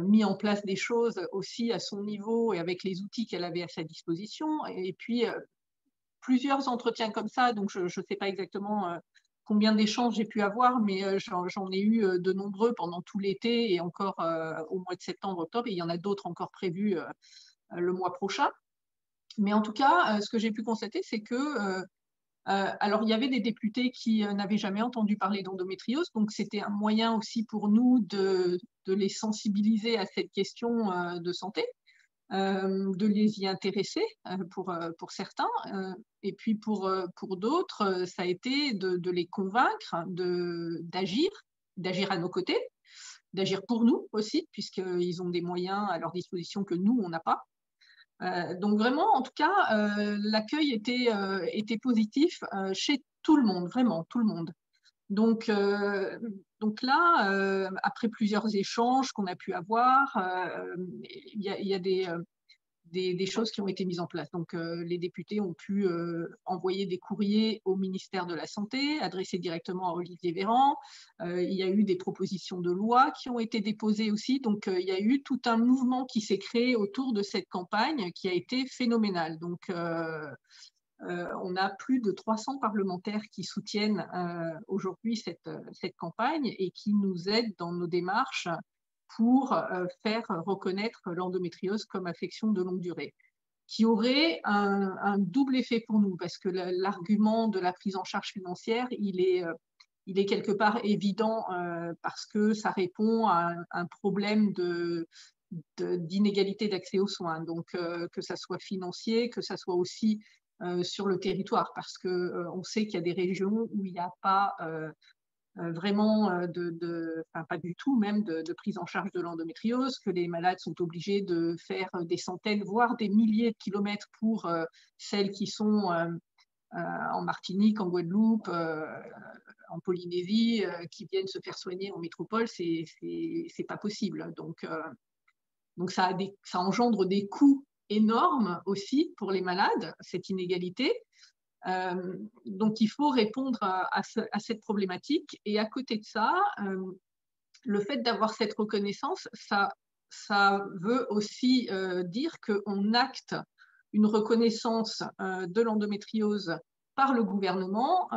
mis en place des choses aussi à son niveau et avec les outils qu'elle avait à sa disposition. Et puis, plusieurs entretiens comme ça, donc je ne sais pas exactement combien d'échanges j'ai pu avoir, mais j'en ai eu de nombreux pendant tout l'été et encore au mois de septembre, octobre, et il y en a d'autres encore prévus le mois prochain. Mais en tout cas, ce que j'ai pu constater, c'est que alors, il y avait des députés qui n'avaient jamais entendu parler d'endométriose, donc c'était un moyen aussi pour nous de les sensibiliser à cette question de santé, de les y intéresser pour certains. Et puis pour d'autres, ça a été de les convaincre d'agir à nos côtés, d'agir pour nous aussi, puisqu'ils ont des moyens à leur disposition que nous, on n'a pas. Donc vraiment, en tout cas, l'accueil était positif chez tout le monde, vraiment tout le monde. Donc là, après plusieurs échanges qu'on a pu avoir, il y a des choses qui ont été mises en place. Donc, les députés ont pu envoyer des courriers au ministère de la Santé, adressés directement à Olivier Véran. Il y a eu des propositions de loi qui ont été déposées aussi. Donc, il y a eu tout un mouvement qui s'est créé autour de cette campagne qui a été phénoménal. Donc, on a plus de 300 parlementaires qui soutiennent aujourd'hui cette campagne et qui nous aident dans nos démarches pour faire reconnaître l'endométriose comme affection de longue durée, qui aurait un double effet pour nous, parce que l'argument de la prise en charge financière, il est quelque part évident parce que ça répond à un problème d'inégalité d'accès aux soins, donc que ça soit financier, que ça soit aussi sur le territoire, parce qu'on sait qu'il y a des régions où il n'y a pas vraiment pas du tout même de prise en charge de l'endométriose, que les malades sont obligés de faire des centaines, voire des milliers de kilomètres pour celles qui sont en Martinique, en Guadeloupe, en Polynésie, qui viennent se faire soigner en métropole, c'est pas possible. Donc ça engendre des coûts énormes aussi pour les malades, cette inégalité. Donc, il faut répondre à cette problématique. Et à côté de ça, le fait d'avoir cette reconnaissance, ça veut aussi dire qu'on acte une reconnaissance de l'endométriose par le gouvernement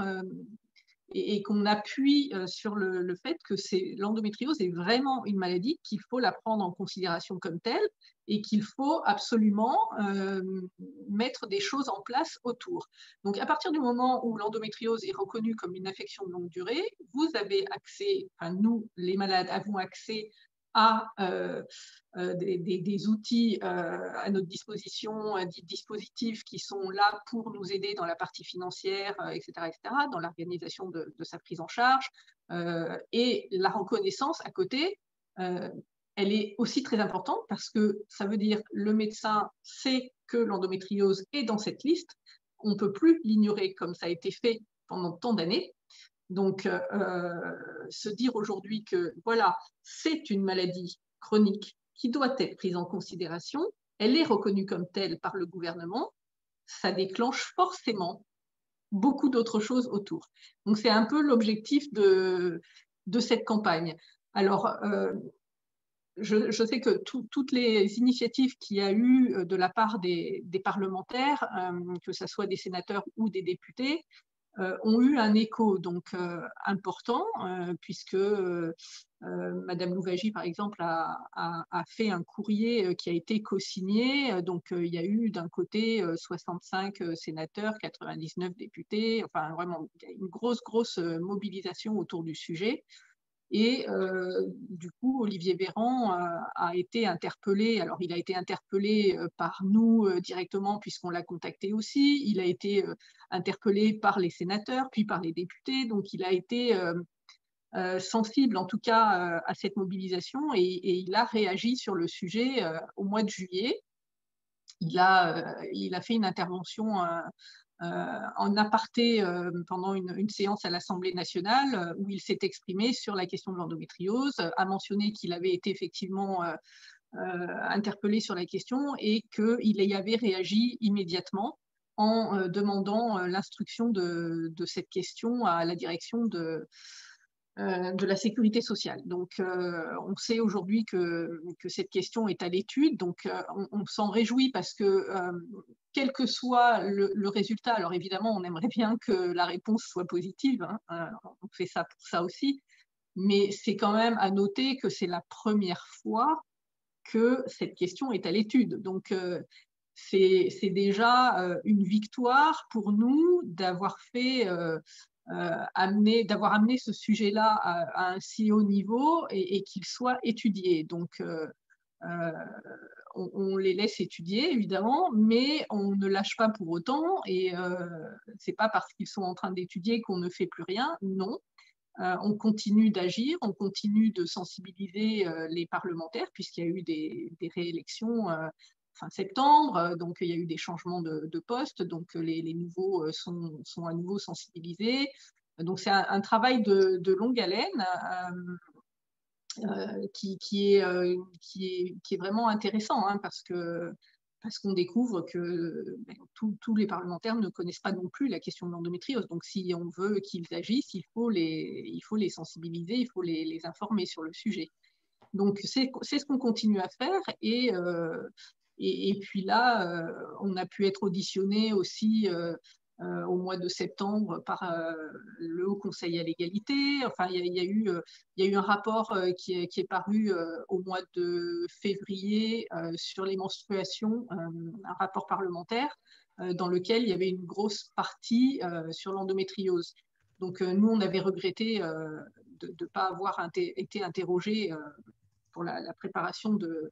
et qu'on appuie sur le fait que l'endométriose est vraiment une maladie, qu'il faut la prendre en considération comme telle et qu'il faut absolument mettre des choses en place autour. Donc, à partir du moment où l'endométriose est reconnue comme une affection de longue durée, vous avez accès, enfin nous, les malades, avons accès à des outils à notre disposition, des dispositifs qui sont là pour nous aider dans la partie financière, etc., dans l'organisation de sa prise en charge. Et la reconnaissance à côté, elle est aussi très importante parce que ça veut dire le médecin sait que l'endométriose est dans cette liste. On ne peut plus l'ignorer comme ça a été fait pendant tant d'années. Donc, se dire aujourd'hui que voilà, c'est une maladie chronique qui doit être prise en considération, elle est reconnue comme telle par le gouvernement, ça déclenche forcément beaucoup d'autres choses autour. Donc, c'est un peu l'objectif de cette campagne. Alors, je sais que toutes les initiatives qu'il y a eu de la part des parlementaires, que ce soit des sénateurs ou des députés, ont eu un écho donc important, puisque Madame Louwagie, par exemple, a fait un courrier qui a été co-signé. Donc, il y a eu d'un côté 65 sénateurs, 99 députés. Enfin, vraiment, il y a une grosse mobilisation autour du sujet. Et du coup, Olivier Véran a été interpellé. Alors, il a été interpellé par nous directement, puisqu'on l'a contacté aussi. Il a été interpellé par les sénateurs, puis par les députés. Donc, il a été sensible, en tout cas, à cette mobilisation. Et il a réagi sur le sujet au mois de juillet. Il a fait une intervention en aparté pendant une séance à l'Assemblée nationale où il s'est exprimé sur la question de l'endométriose, a mentionné qu'il avait été effectivement interpellé sur la question et qu'il y avait réagi immédiatement en demandant l'instruction de cette question à la direction de la sécurité sociale. Donc, on sait aujourd'hui que cette question est à l'étude, donc on s'en réjouit parce que quel que soit le résultat, alors évidemment, on aimerait bien que la réponse soit positive, hein, on fait ça pour ça aussi, mais c'est quand même à noter que c'est la première fois que cette question est à l'étude. Donc, c'est déjà une victoire pour nous d'avoir fait d'avoir amené ce sujet-là à un si haut niveau et qu'il soit étudié. Donc, on les laisse étudier, évidemment, mais on ne lâche pas pour autant. Et ce n'est pas parce qu'ils sont en train d'étudier qu'on ne fait plus rien. Non. On continue d'agir, on continue de sensibiliser les parlementaires, puisqu'il y a eu des réélections fin septembre, donc il y a eu des changements de poste, donc les nouveaux sont à nouveau sensibilisés. Donc c'est un travail de longue haleine qui est vraiment intéressant, hein, parce qu'on découvre que tous les parlementaires ne connaissent pas non plus la question de l'endométriose. Donc, si on veut qu'ils agissent, il faut les sensibiliser, il faut les informer sur le sujet. Donc, c'est ce qu'on continue à faire. Et puis là, on a pu être auditionné aussi au mois de septembre par le Haut Conseil à l'égalité. Enfin, il y a eu un rapport qui est paru au mois de février sur les menstruations, un rapport parlementaire dans lequel il y avait une grosse partie sur l'endométriose. Donc, nous, on avait regretté de ne pas avoir été interrogés pour la préparation de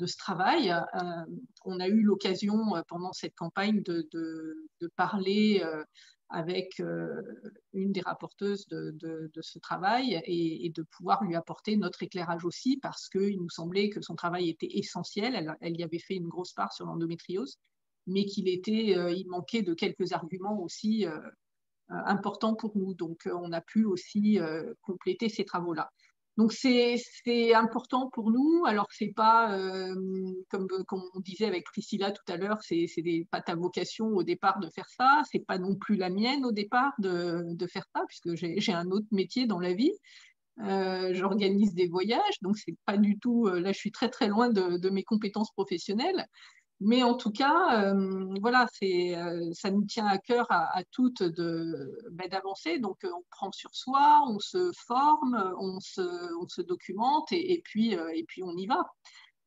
ce travail. On a eu l'occasion pendant cette campagne de parler avec une des rapporteuses de ce travail et de pouvoir lui apporter notre éclairage aussi, parce qu'il nous semblait que son travail était essentiel. Elle y avait fait une grosse part sur l'endométriose, mais il manquait de quelques arguments aussi importants pour nous. Donc, on a pu aussi compléter ces travaux-là. Donc, c'est important pour nous. Alors, c'est pas, comme on disait avec Priscilla tout à l'heure, c'est pas ta vocation au départ de faire ça. C'est pas non plus la mienne au départ de faire ça, puisque j'ai un autre métier dans la vie. J'organise des voyages, donc c'est pas du tout. Là, je suis très très loin de mes compétences professionnelles. Mais en tout cas, voilà, ça nous tient à cœur à toutes d'avancer. Donc, on prend sur soi, on se forme, on se documente et puis on y va.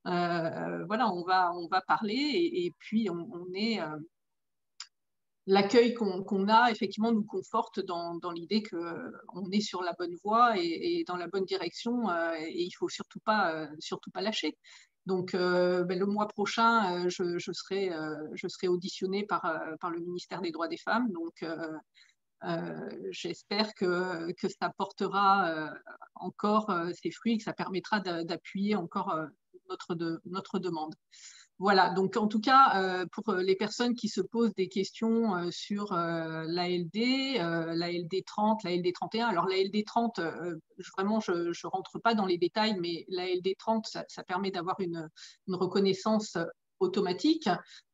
Voilà, on va parler et puis on est l'accueil qu'on a effectivement nous conforte dans l'idée qu'on est sur la bonne voie et dans la bonne direction et il faut surtout pas lâcher. Donc le mois prochain, je serai auditionnée par le ministère des Droits des Femmes. Donc j'espère que ça portera encore ses fruits, que ça permettra d'appuyer encore notre demande. Voilà, donc en tout cas, pour les personnes qui se posent des questions sur l'ALD, l'ALD 30, l'ALD 31, alors l'ALD 30, vraiment, je ne rentre pas dans les détails, mais l'ALD 30, ça permet d'avoir une reconnaissance automatique.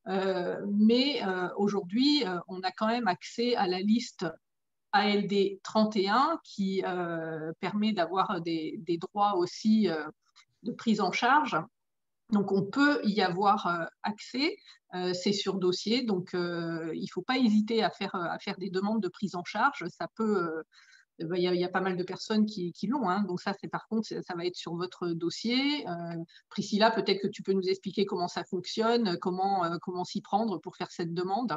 Mais aujourd'hui, on a quand même accès à la liste ALD 31 qui permet d'avoir des droits aussi de prise en charge. Donc, on peut y avoir accès, c'est sur dossier, donc il ne faut pas hésiter à faire des demandes de prise en charge. Ça peut, il y a pas mal de personnes qui l'ont, hein. Donc ça, par contre, ça va être sur votre dossier. Priscilla, peut-être que tu peux nous expliquer comment ça fonctionne, comment s'y prendre pour faire cette demande.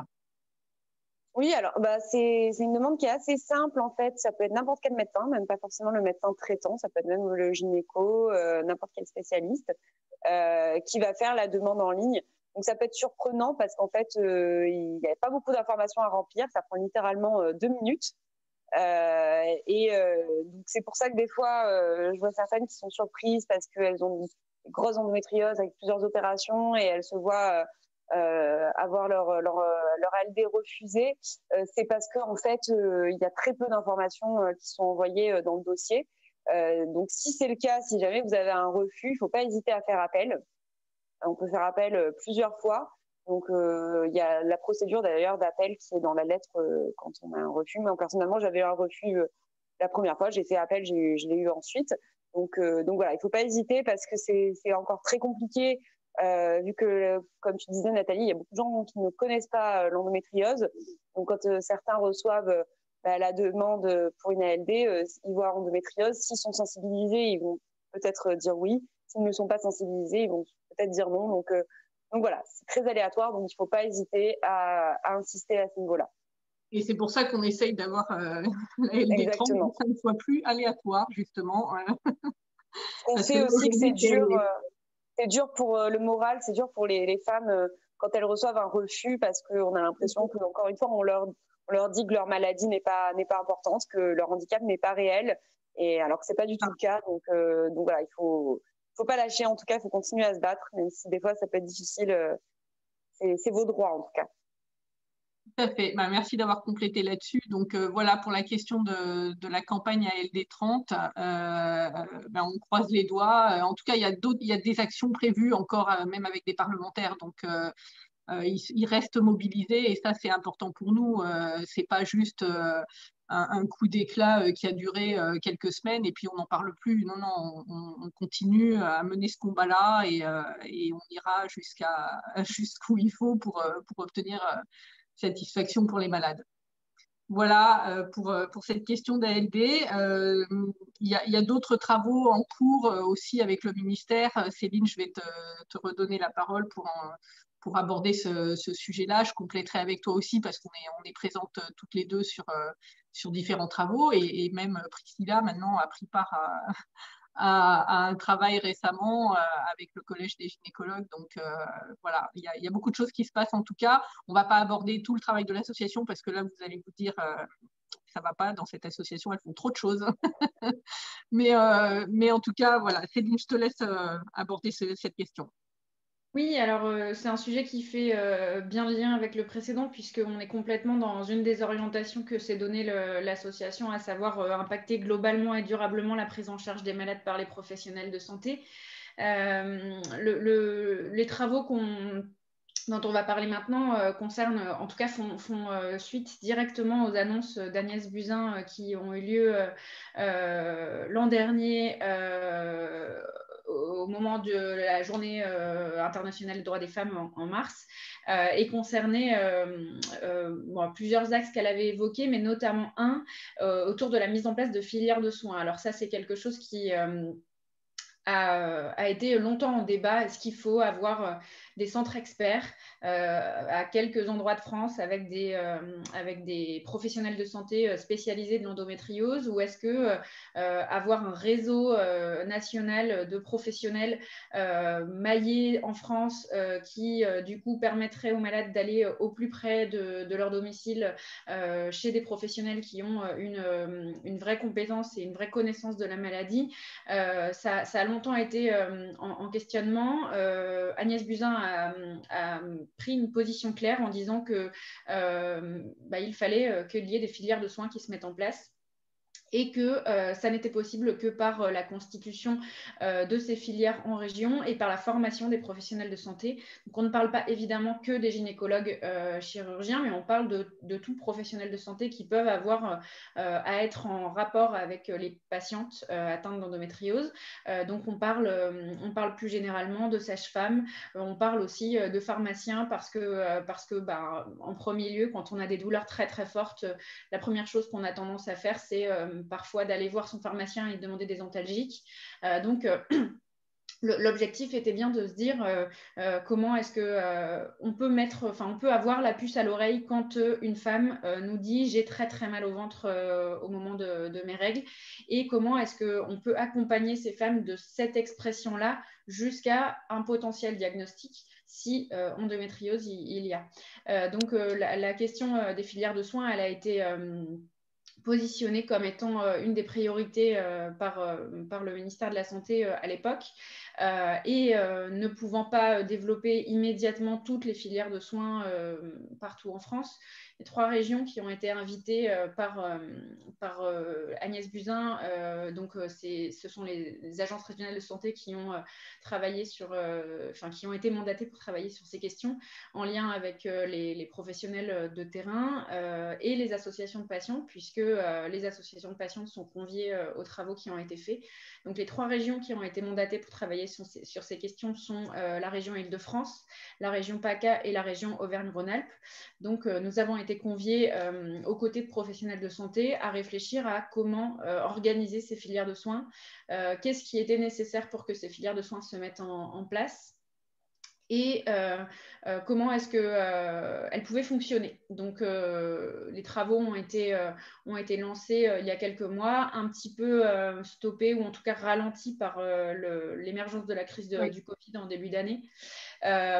Oui, alors c'est une demande qui est assez simple en fait. Ça peut être n'importe quel médecin, même pas forcément le médecin traitant, ça peut être même le gynéco, n'importe quel spécialiste qui va faire la demande en ligne. Donc ça peut être surprenant parce qu'en fait, il n'y avait pas beaucoup d'informations à remplir. Ça prend littéralement 2 minutes. Donc c'est pour ça que des fois, je vois certaines qui sont surprises parce qu'elles ont une grosse endométriose avec plusieurs opérations et elles se voient avoir leur ALD refusé. C'est parce qu'en fait, il y a très peu d'informations qui sont envoyées dans le dossier. Donc si c'est le cas, si jamais vous avez un refus, il ne faut pas hésiter à faire appel. On peut faire appel plusieurs fois. Donc, il y a la procédure d'ailleurs d'appel qui est dans la lettre quand on a un refus. Moi, personnellement, j'avais eu un refus la première fois. J'ai fait appel, je l'ai eu ensuite. Donc voilà, il ne faut pas hésiter parce que c'est encore très compliqué vu que, comme tu disais, Nathalie, il y a beaucoup de gens qui ne connaissent pas l'endométriose. Donc, quand certains reçoivent la demande pour une ALD, ils voient endométriose. S'ils sont sensibilisés, ils vont peut-être dire oui. S'ils ne sont pas sensibilisés, ils vont peut-être dire non. Donc voilà, c'est très aléatoire, donc il ne faut pas hésiter à insister à ce niveau-là. Et c'est pour ça qu'on essaye d'avoir la LD 30 pour que ça ne soit plus aléatoire, justement. On sait aussi que c'est dur pour le moral, c'est dur pour les femmes quand elles reçoivent un refus parce qu'on a l'impression qu'encore une fois, on leur dit que leur maladie n'est pas importante, que leur handicap n'est pas réel, et alors que ce n'est pas du tout le cas. Donc voilà, il faut pas lâcher, en tout cas, il faut continuer à se battre, même si des fois ça peut être difficile. C'est vos droits, en tout cas. Tout à fait. Merci d'avoir complété là-dessus. Donc voilà, pour la question de la campagne ALD 30, on croise les doigts. En tout cas, il y a des actions prévues encore, même avec des parlementaires. Donc ils restent mobilisés et ça, c'est important pour nous. C'est pas juste un coup d'éclat qui a duré quelques semaines et puis on n'en parle plus. Non, non, on continue à mener ce combat-là et on ira jusqu'où il faut pour obtenir satisfaction pour les malades. Voilà pour cette question d'ALD. Il y a d'autres travaux en cours aussi avec le ministère. Céline, je vais te redonner la parole pour aborder ce sujet-là. Je compléterai avec toi aussi parce qu'on est présentes toutes les deux sur différents travaux et même Priscilla maintenant a pris part à un travail récemment avec le Collège des gynécologues. Donc voilà, il y a beaucoup de choses qui se passent en tout cas. On ne va pas aborder tout le travail de l'association parce que là, vous allez vous dire ça ne va pas dans cette association, elles font trop de choses. mais en tout cas, voilà, Céline, je te laisse aborder cette question. Oui, alors c'est un sujet qui fait bien lien avec le précédent puisqu'on est complètement dans une des orientations que s'est donnée l'association, à savoir impacter globalement et durablement la prise en charge des malades par les professionnels de santé. Les travaux dont on va parler maintenant concernent, en tout cas font suite directement aux annonces d'Agnès Buzyn qui ont eu lieu l'an dernier au moment de la journée internationale des droits des femmes en mars, et concernait plusieurs axes qu'elle avait évoqués, mais notamment un autour de la mise en place de filières de soins. Alors ça, c'est quelque chose qui a été longtemps en débat. Est-ce qu'il faut avoir des centres experts à quelques endroits de France avec des professionnels de santé spécialisés de l'endométriose, ou est-ce que avoir un réseau national de professionnels maillés en France qui du coup permettrait aux malades d'aller au plus près de leur domicile chez des professionnels qui ont une vraie compétence et une vraie connaissance de la maladie, ça a longtemps été en questionnement. Agnès Buzyn a pris une position claire en disant que il fallait qu'il y ait des filières de soins qui se mettent en place, et que ça n'était possible que par la constitution de ces filières en région et par la formation des professionnels de santé. Donc on ne parle pas évidemment que des gynécologues chirurgiens, mais on parle de tout professionnel de santé qui peuvent avoir à être en rapport avec les patientes atteintes d'endométriose. Donc on parle plus généralement de sages-femmes, on parle aussi de pharmaciens, parce que en premier lieu, quand on a des douleurs très très fortes, la première chose qu'on a tendance à faire, c'est parfois d'aller voir son pharmacien et demander des antalgiques. L'objectif était bien de se dire comment est-ce que on peut avoir la puce à l'oreille quand une femme nous dit j'ai très très mal au ventre au moment de mes règles, et comment est-ce qu'on peut accompagner ces femmes de cette expression-là jusqu'à un potentiel diagnostic si endométriose il y a. La question des filières de soins, elle a été positionnée comme étant une des priorités par le ministère de la Santé à l'époque, et ne pouvant pas développer immédiatement toutes les filières de soins partout en France. Les 3 régions qui ont été invitées par Agnès Buzyn, ce sont les agences régionales de santé qui ont travaillé qui ont été mandatées pour travailler sur ces questions, en lien avec les professionnels de terrain et les associations de patients, puisque les associations de patients sont conviées aux travaux qui ont été faits. Donc les 3 régions qui ont été mandatées pour travailler sur ces questions sont la région Île-de-France, la région PACA et la région Auvergne-Rhône-Alpes. Donc nous avons été conviés aux côtés de professionnels de santé à réfléchir à comment organiser ces filières de soins, qu'est-ce qui était nécessaire pour que ces filières de soins se mettent en place, et comment est-ce qu'elles pouvaient fonctionner. Donc les travaux ont été lancés il y a quelques mois, un petit peu stoppés, ou en tout cas ralentis par l'émergence de la crise du Covid en début d'année.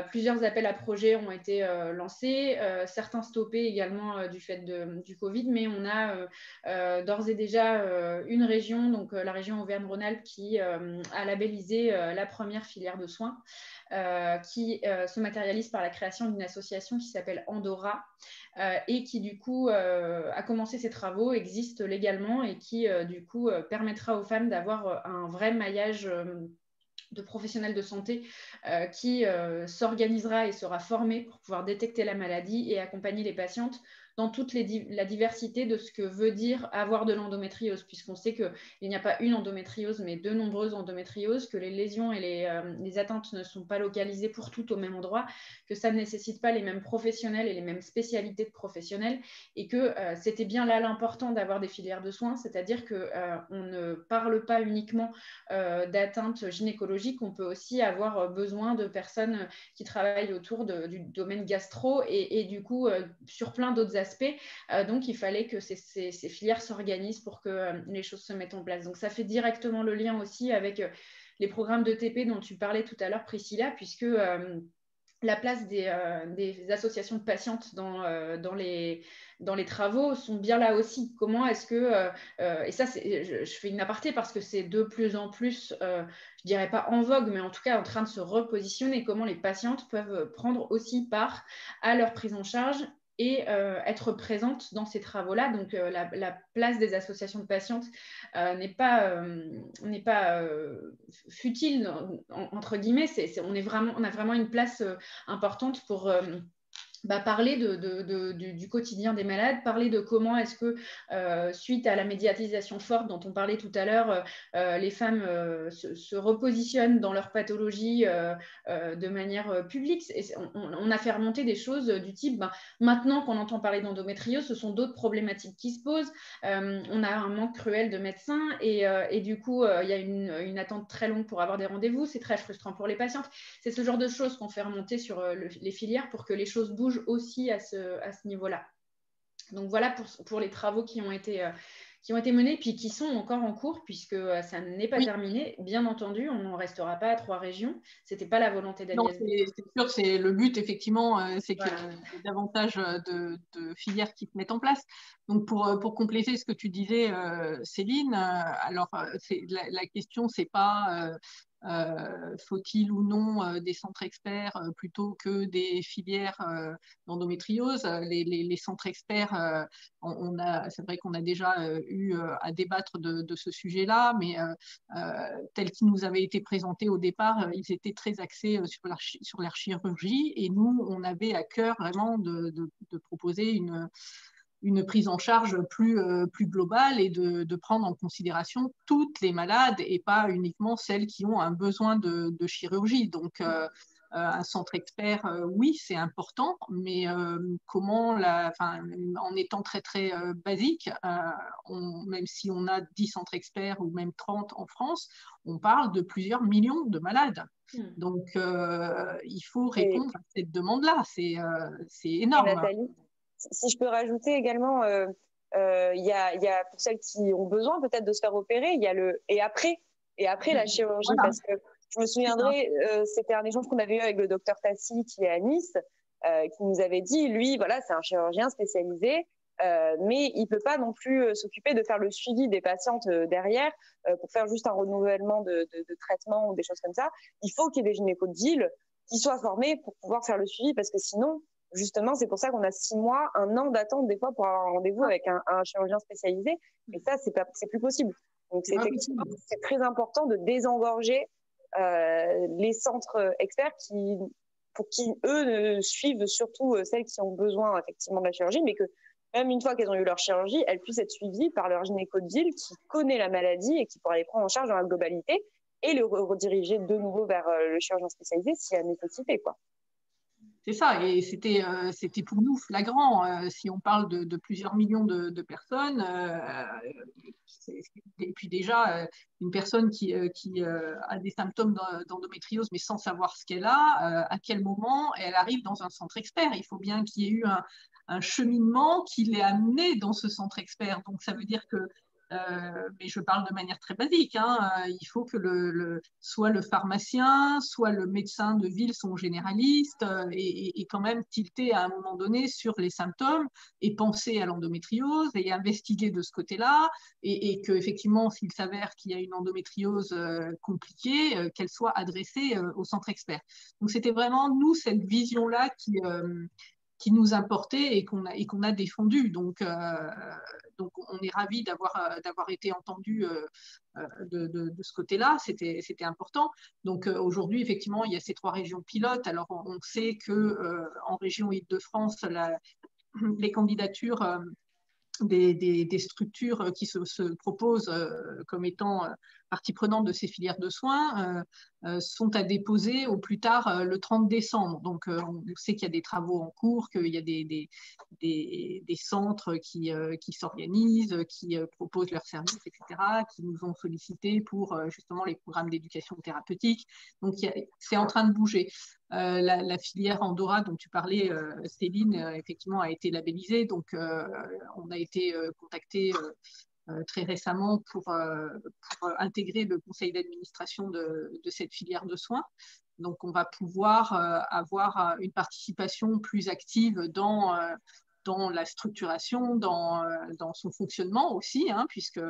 Plusieurs appels à projets ont été lancés, certains stoppés également du fait du Covid, mais on a d'ores et déjà une région, donc la région Auvergne-Rhône-Alpes, qui a labellisé la première filière de soins, qui se matérialise par la création d'une association qui s'appelle Andora, et qui du coup a commencé ses travaux, existe légalement, et qui du coup permettra aux femmes d'avoir un vrai maillage de professionnels de santé qui s'organisera et sera formé pour pouvoir détecter la maladie et accompagner les patientes dans toute la diversité de ce que veut dire avoir de l'endométriose, puisqu'on sait qu'il n'y a pas une endométriose, mais de nombreuses endométrioses, que les lésions et les atteintes ne sont pas localisées pour toutes au même endroit, que ça ne nécessite pas les mêmes professionnels et les mêmes spécialités de professionnels, et que c'était bien là l'important d'avoir des filières de soins, c'est-à-dire qu'on ne parle pas uniquement d'atteintes gynécologiques, on peut aussi avoir besoin de personnes qui travaillent autour du domaine gastro et du coup sur plein d'autres aspects. Donc il fallait que ces filières s'organisent pour que les choses se mettent en place. Donc ça fait directement le lien aussi avec les programmes de TP dont tu parlais tout à l'heure, Priscilla, puisque la place des associations de patientes dans les travaux sont bien là aussi. Comment est-ce que, et ça je fais une aparté parce que c'est de plus en plus, je dirais pas en vogue, mais en tout cas en train de se repositionner, comment les patientes peuvent prendre aussi part à leur prise en charge et être présente dans ces travaux-là. Donc la place des associations de patientes n'est pas futile, entre guillemets. On a vraiment une place importante pour parler du quotidien des malades, parler de comment est-ce que, suite à la médiatisation forte dont on parlait tout à l'heure, les femmes se repositionnent dans leur pathologie de manière publique. On a fait remonter des choses du type, maintenant qu'on entend parler d'endométriose, ce sont d'autres problématiques qui se posent. On a un manque cruel de médecins et du coup, il y a une attente très longue pour avoir des rendez-vous. C'est très frustrant pour les patientes. C'est ce genre de choses qu'on fait remonter sur les filières pour que les choses bougent aussi à ce niveau-là. Donc voilà pour les travaux qui ont été menés, puis qui sont encore en cours, puisque ça n'est pas terminé. Bien entendu, on n'en restera pas à 3 régions. Ce n'était pas la volonté d'Agnès. C'est sûr, c'est le but, effectivement, c'est qu'il y ait davantage de filières qui se mettent en place. Donc, pour compléter ce que tu disais, Céline, alors, la question, c'est pas faut-il ou non des centres experts plutôt que des filières d'endométriose. Les centres experts, c'est vrai qu'on a déjà eu à débattre de ce sujet-là, mais tel qu'il nous avait été présenté au départ, ils étaient très axés sur la chirurgie, et nous, on avait à cœur vraiment de proposer une prise en charge plus globale et de prendre en considération toutes les malades et pas uniquement celles qui ont un besoin de chirurgie. Donc, un centre expert, oui, c'est important, mais en étant très, très basique, même si on a 10 centres experts ou même 30 en France, on parle de plusieurs millions de malades. Donc, il faut répondre à cette demande-là. C'est énorme. Et Nathalie, si je peux rajouter également, il y a pour celles qui ont besoin peut-être de se faire opérer, il y a et après la chirurgie, voilà. Parce que je me souviendrai, c'était un échange qu'on avait eu avec le docteur Tassi qui est à Nice, qui nous avait dit, lui, voilà, c'est un chirurgien spécialisé, mais il peut pas non plus s'occuper de faire le suivi des patientes derrière pour faire juste un renouvellement de traitement ou des choses comme ça. Il faut qu'il y ait des gynécos de ville qui soient formés pour pouvoir faire le suivi, parce que sinon, justement, c'est pour ça qu'on a 6 mois, 1 an d'attente des fois pour avoir un rendez-vous avec un chirurgien spécialisé. Et ça, c'est plus possible. Donc, c'est très important de désengorger les centres experts pour qui, eux, suivent surtout celles qui ont besoin effectivement de la chirurgie, mais que même une fois qu'elles ont eu leur chirurgie, elles puissent être suivies par leur gynéco de ville qui connaît la maladie et qui pourra les prendre en charge dans la globalité et les rediriger de nouveau vers le chirurgien spécialisé s'il y a nécessité, quoi. C'est ça, et c'était pour nous flagrant. Si on parle de plusieurs millions de personnes, et puis déjà, une personne qui a des symptômes d'endométriose, mais sans savoir ce qu'elle a, à quel moment elle arrive dans un centre expert. Il faut bien qu'il y ait eu un cheminement qui l'ait amené dans ce centre expert. Donc, ça veut dire que mais je parle de manière très basique, il faut que soit le pharmacien, soit le médecin de ville, son généraliste, et quand même tilter à un moment donné sur les symptômes et penser à l'endométriose et investiguer de ce côté-là, et qu'effectivement, s'il s'avère qu'il y a une endométriose compliquée, qu'elle soit adressée au centre expert. Donc, c'était vraiment, nous, cette vision-là qui nous importait et qu'on a défendu. Donc, on est ravis d'avoir été entendus de ce côté-là. C'était important. Donc, aujourd'hui, effectivement, il y a ces 3 régions pilotes. Alors, on sait qu'en région Île-de-France, les candidatures des structures qui se proposent comme étant partie prenante de ces filières de soins sont à déposer au plus tard le 30 décembre. Donc, on sait qu'il y a des travaux en cours, qu'il y a des centres qui s'organisent, qui proposent leurs services, etc., qui nous ont sollicité pour justement les programmes d'éducation thérapeutique. Donc, c'est en train de bouger. La filière Andora dont tu parlais, Céline, effectivement, a été labellisée. Donc, on a été contacté très récemment pour intégrer le conseil d'administration de cette filière de soins. Donc, on va pouvoir avoir une participation plus active dans la structuration, dans son fonctionnement aussi, puisque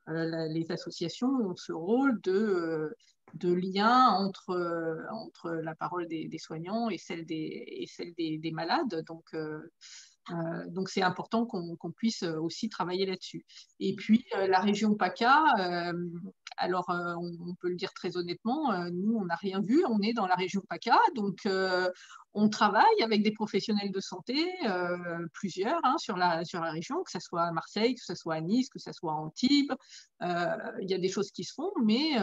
les associations ont ce rôle de lien entre la parole des soignants et celle des malades. Donc, c'est important qu'on puisse aussi travailler là-dessus. Et puis, la région PACA, alors, on peut le dire très honnêtement, nous, on n'a rien vu, on est dans la région PACA, donc On travaille avec des professionnels de santé, plusieurs, sur la région, que ce soit à Marseille, que ce soit à Nice, que ce soit à Antibes. Il y a des choses qui se font, mais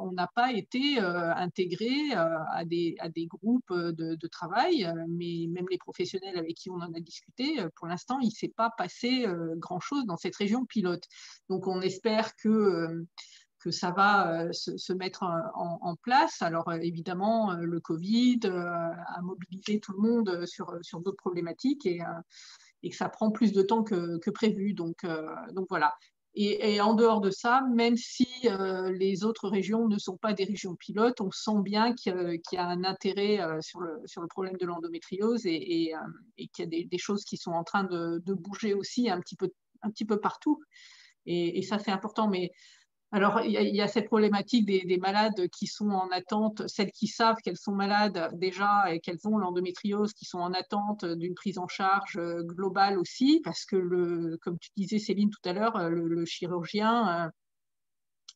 on n'a pas été intégré à des groupes de travail. Mais même les professionnels avec qui on en a discuté, pour l'instant, il ne s'est pas passé grand-chose dans cette région pilote. Donc, on espère que ça va se mettre en place. Alors évidemment, le Covid a mobilisé tout le monde sur d'autres problématiques et que ça prend plus de temps que prévu. Donc voilà. Et en dehors de ça, même si les autres régions ne sont pas des régions pilotes, on sent bien qu'il y a un intérêt sur le problème de l'endométriose et qu'il y a des choses qui sont en train de bouger aussi un petit peu partout. Et ça, c'est important. Mais alors, il y a cette problématique des malades qui sont en attente, celles qui savent qu'elles sont malades déjà et qu'elles ont l'endométriose, qui sont en attente d'une prise en charge globale aussi, parce que, comme tu disais Céline tout à l'heure, le chirurgien,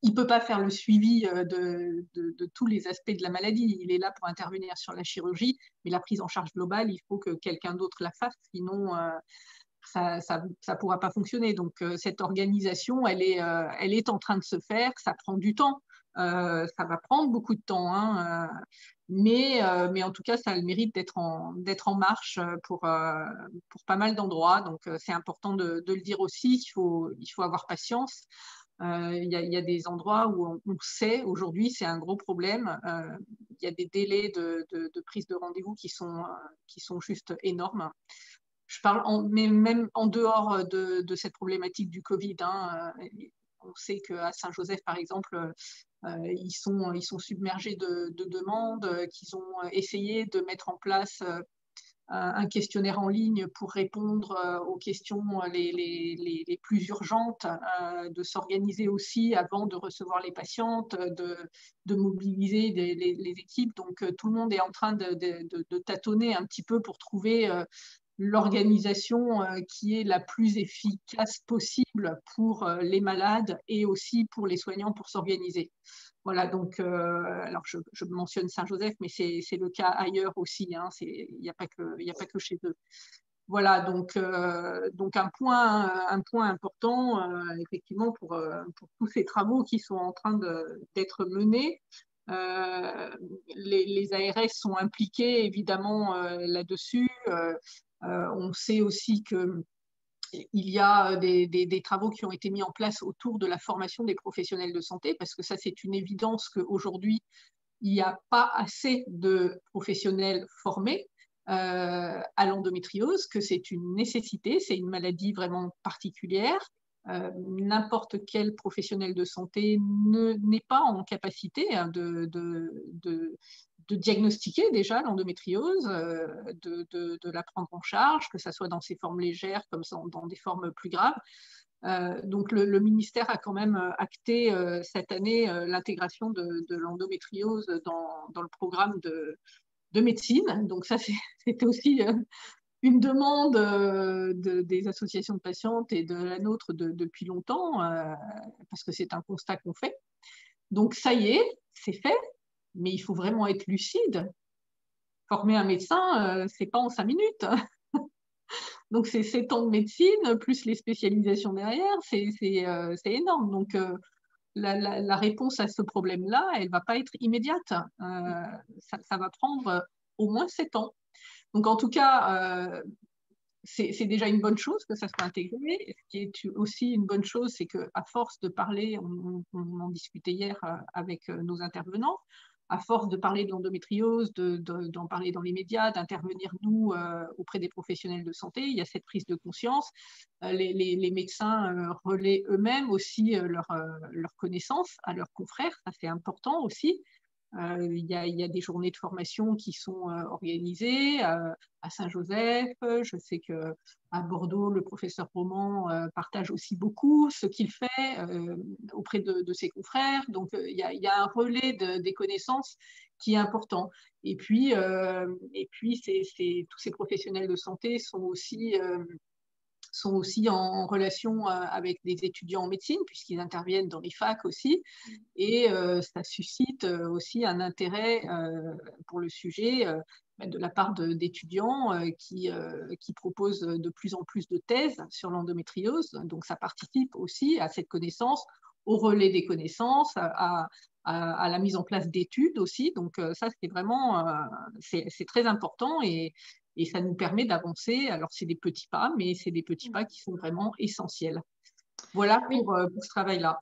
il ne peut pas faire le suivi de tous les aspects de la maladie. Il est là pour intervenir sur la chirurgie, mais la prise en charge globale, il faut que quelqu'un d'autre la fasse, sinon ça pourra pas fonctionner. Donc cette organisation, elle est en train de se faire, ça prend du temps, ça va prendre beaucoup de temps, mais en tout cas, ça a le mérite d'être en marche pour pas mal d'endroits. Donc c'est important de le dire aussi, il faut avoir patience. Il y a des endroits où on sait aujourd'hui, c'est un gros problème. Il y a des délais de prise de rendez-vous qui sont juste énormes. Je parle mais même en dehors de cette problématique du Covid. On sait qu'à Saint-Joseph, par exemple, ils sont submergés de demandes, qu'ils ont essayé de mettre en place un questionnaire en ligne pour répondre aux questions les plus urgentes, de s'organiser aussi avant de recevoir les patientes, de mobiliser les équipes. Donc, tout le monde est en train de tâtonner un petit peu pour trouver l'organisation qui est la plus efficace possible pour les malades et aussi pour les soignants pour s'organiser. Voilà, donc, alors je mentionne Saint-Joseph, mais c'est le cas ailleurs aussi, il n'y a pas que chez eux. Voilà, donc un point important, effectivement, pour tous ces travaux qui sont en train d'être menés. Les ARS sont impliqués, évidemment, là-dessus. On sait aussi qu'il y a des travaux qui ont été mis en place autour de la formation des professionnels de santé, parce que ça, c'est une évidence qu'aujourd'hui, il n'y a pas assez de professionnels formés à l'endométriose, que c'est une nécessité, c'est une maladie vraiment particulière. N'importe quel professionnel de santé n'est pas en capacité de diagnostiquer déjà l'endométriose, de la prendre en charge, que ce soit dans ses formes légères comme dans des formes plus graves. Donc le ministère a quand même acté cette année l'intégration de l'endométriose dans le programme de médecine. Donc ça, c'était aussi une demande des associations de patientes et de la nôtre depuis longtemps, parce que c'est un constat qu'on fait. Donc ça y est, c'est fait, mais il faut vraiment être lucide. Former un médecin, c'est pas en 5 minutes. Donc c'est 7 ans de médecine, plus les spécialisations derrière, c'est énorme. Donc la réponse à ce problème-là, elle ne va pas être immédiate. Ça va prendre au moins 7 ans. Donc en tout cas, c'est déjà une bonne chose que ça soit intégré. Ce qui est aussi une bonne chose, c'est qu'à force de parler, on en discutait hier avec nos intervenants, à force de parler de l'endométriose, d'en parler dans les médias, d'intervenir nous auprès des professionnels de santé, il y a cette prise de conscience. Les médecins relaient eux-mêmes aussi leur connaissance à leurs confrères, ça c'est important aussi. Il y a des journées de formation qui sont organisées à Saint-Joseph. Je sais qu'à Bordeaux, le professeur Roman partage aussi beaucoup ce qu'il fait auprès de ses confrères. Donc, il y a un relais des connaissances qui est important. Et puis tous ces professionnels de santé sont aussi sont aussi en relation avec des étudiants en médecine, puisqu'ils interviennent dans les facs aussi. Et ça suscite aussi un intérêt pour le sujet de la part d'étudiants qui proposent de plus en plus de thèses sur l'endométriose. Donc, ça participe aussi à cette connaissance, au relais des connaissances, à la mise en place d'études aussi. Donc, ça, c'est vraiment c'est très important et ça nous permet d'avancer. Alors, c'est des petits pas, mais c'est des petits pas qui sont vraiment essentiels. Voilà pour ce travail-là.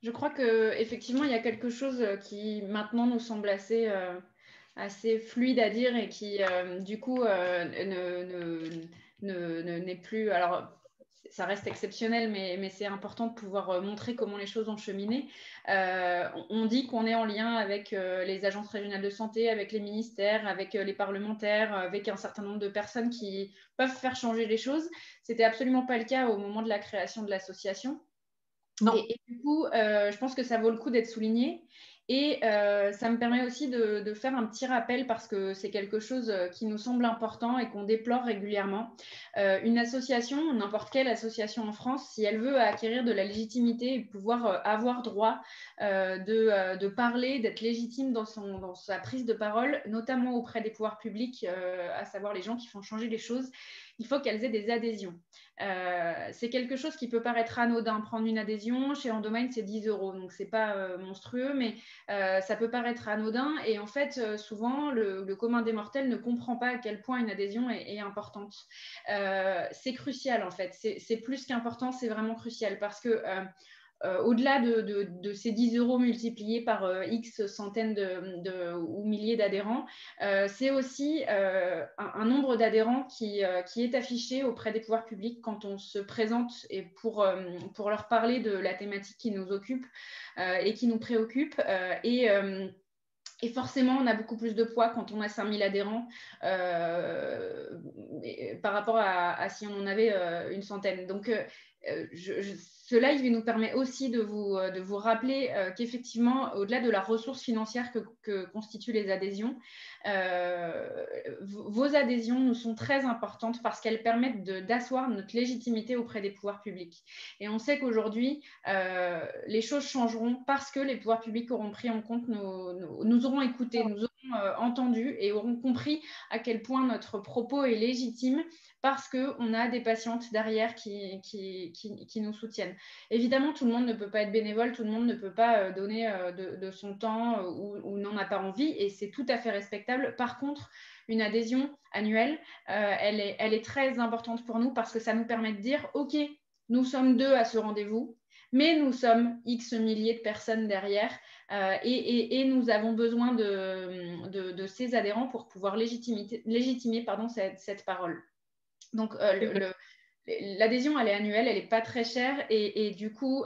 Je crois qu'effectivement, il y a quelque chose qui maintenant nous semble assez fluide à dire et qui, du coup, n'est plus. Alors, ça reste exceptionnel, mais c'est important de pouvoir montrer comment les choses ont cheminé. On dit qu'on est en lien avec les agences régionales de santé, avec les ministères, avec les parlementaires, avec un certain nombre de personnes qui peuvent faire changer les choses. Ce n'était absolument pas le cas au moment de la création de l'association. Et du coup, je pense que ça vaut le coup d'être souligné. Et ça me permet aussi de faire un petit rappel parce que c'est quelque chose qui nous semble important et qu'on déplore régulièrement. Une association, n'importe quelle association en France, si elle veut acquérir de la légitimité et pouvoir avoir droit de parler, d'être légitime dans sa prise de parole, notamment auprès des pouvoirs publics, à savoir les gens qui font changer les choses, il faut qu'elles aient des adhésions. C'est quelque chose qui peut paraître anodin. Prendre une adhésion, chez Endomind, c'est 10 €. Donc, ce n'est pas monstrueux, mais ça peut paraître anodin. Et en fait, souvent, le commun des mortels ne comprend pas à quel point une adhésion est importante. C'est crucial, en fait. C'est plus qu'important, c'est vraiment crucial parce que au-delà de ces 10 € multipliés par X centaines ou milliers d'adhérents, c'est aussi un nombre d'adhérents qui est affiché auprès des pouvoirs publics quand on se présente et pour leur parler de la thématique qui nous occupe et qui nous préoccupe. Et forcément, on a beaucoup plus de poids quand on a 5000 adhérents par rapport à si on en avait une centaine. Donc, ce live nous permet aussi de vous rappeler qu'effectivement, au-delà de la ressource financière que constituent les adhésions, vos adhésions nous sont très importantes parce qu'elles permettent d'asseoir notre légitimité auprès des pouvoirs publics. Et on sait qu'aujourd'hui, les choses changeront parce que les pouvoirs publics auront pris en compte, nous auront écoutés, nous auront entendus et auront compris à quel point notre propos est légitime parce qu'on a des patientes derrière qui nous soutiennent. Évidemment, tout le monde ne peut pas être bénévole, tout le monde ne peut pas donner de son temps ou n'en a pas envie et c'est tout à fait respectable. Par contre, une adhésion annuelle, elle est très importante pour nous parce que ça nous permet de dire « Ok, nous sommes 2 à ce rendez-vous, mais nous sommes X milliers de personnes derrière et nous avons besoin de ces adhérents pour pouvoir légitimer cette parole. » Donc, l'adhésion, elle est annuelle, elle n'est pas très chère et du coup,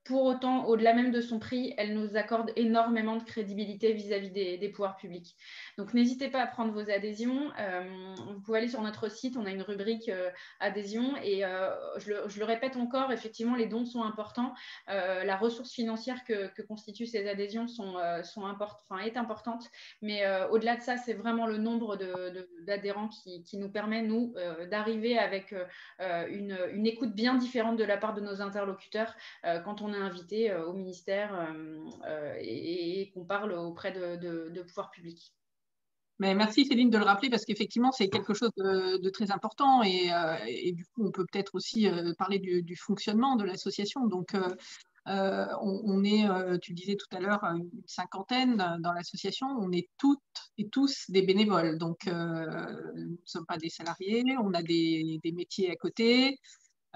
pour autant, au-delà même de son prix, elle nous accorde énormément de crédibilité vis-à-vis des pouvoirs publics. Donc, n'hésitez pas à prendre vos adhésions. Vous pouvez aller sur notre site, on a une rubrique adhésion et je le répète encore, effectivement, les dons sont importants. La ressource financière que constituent ces adhésions est importante, mais au-delà de ça, c'est vraiment le nombre d'adhérents qui nous permet, nous, d'arriver avec une écoute bien différente de la part de nos interlocuteurs quand on est invité au ministère et qu'on parle auprès de pouvoirs publics. Mais merci Céline de le rappeler parce qu'effectivement c'est quelque chose de très important et du coup on peut peut-être aussi parler du fonctionnement de l'association. Donc on est, tu disais tout à l'heure, une cinquantaine dans l'association, on est toutes et tous des bénévoles. Donc nous ne sommes pas des salariés, on a des métiers à côté.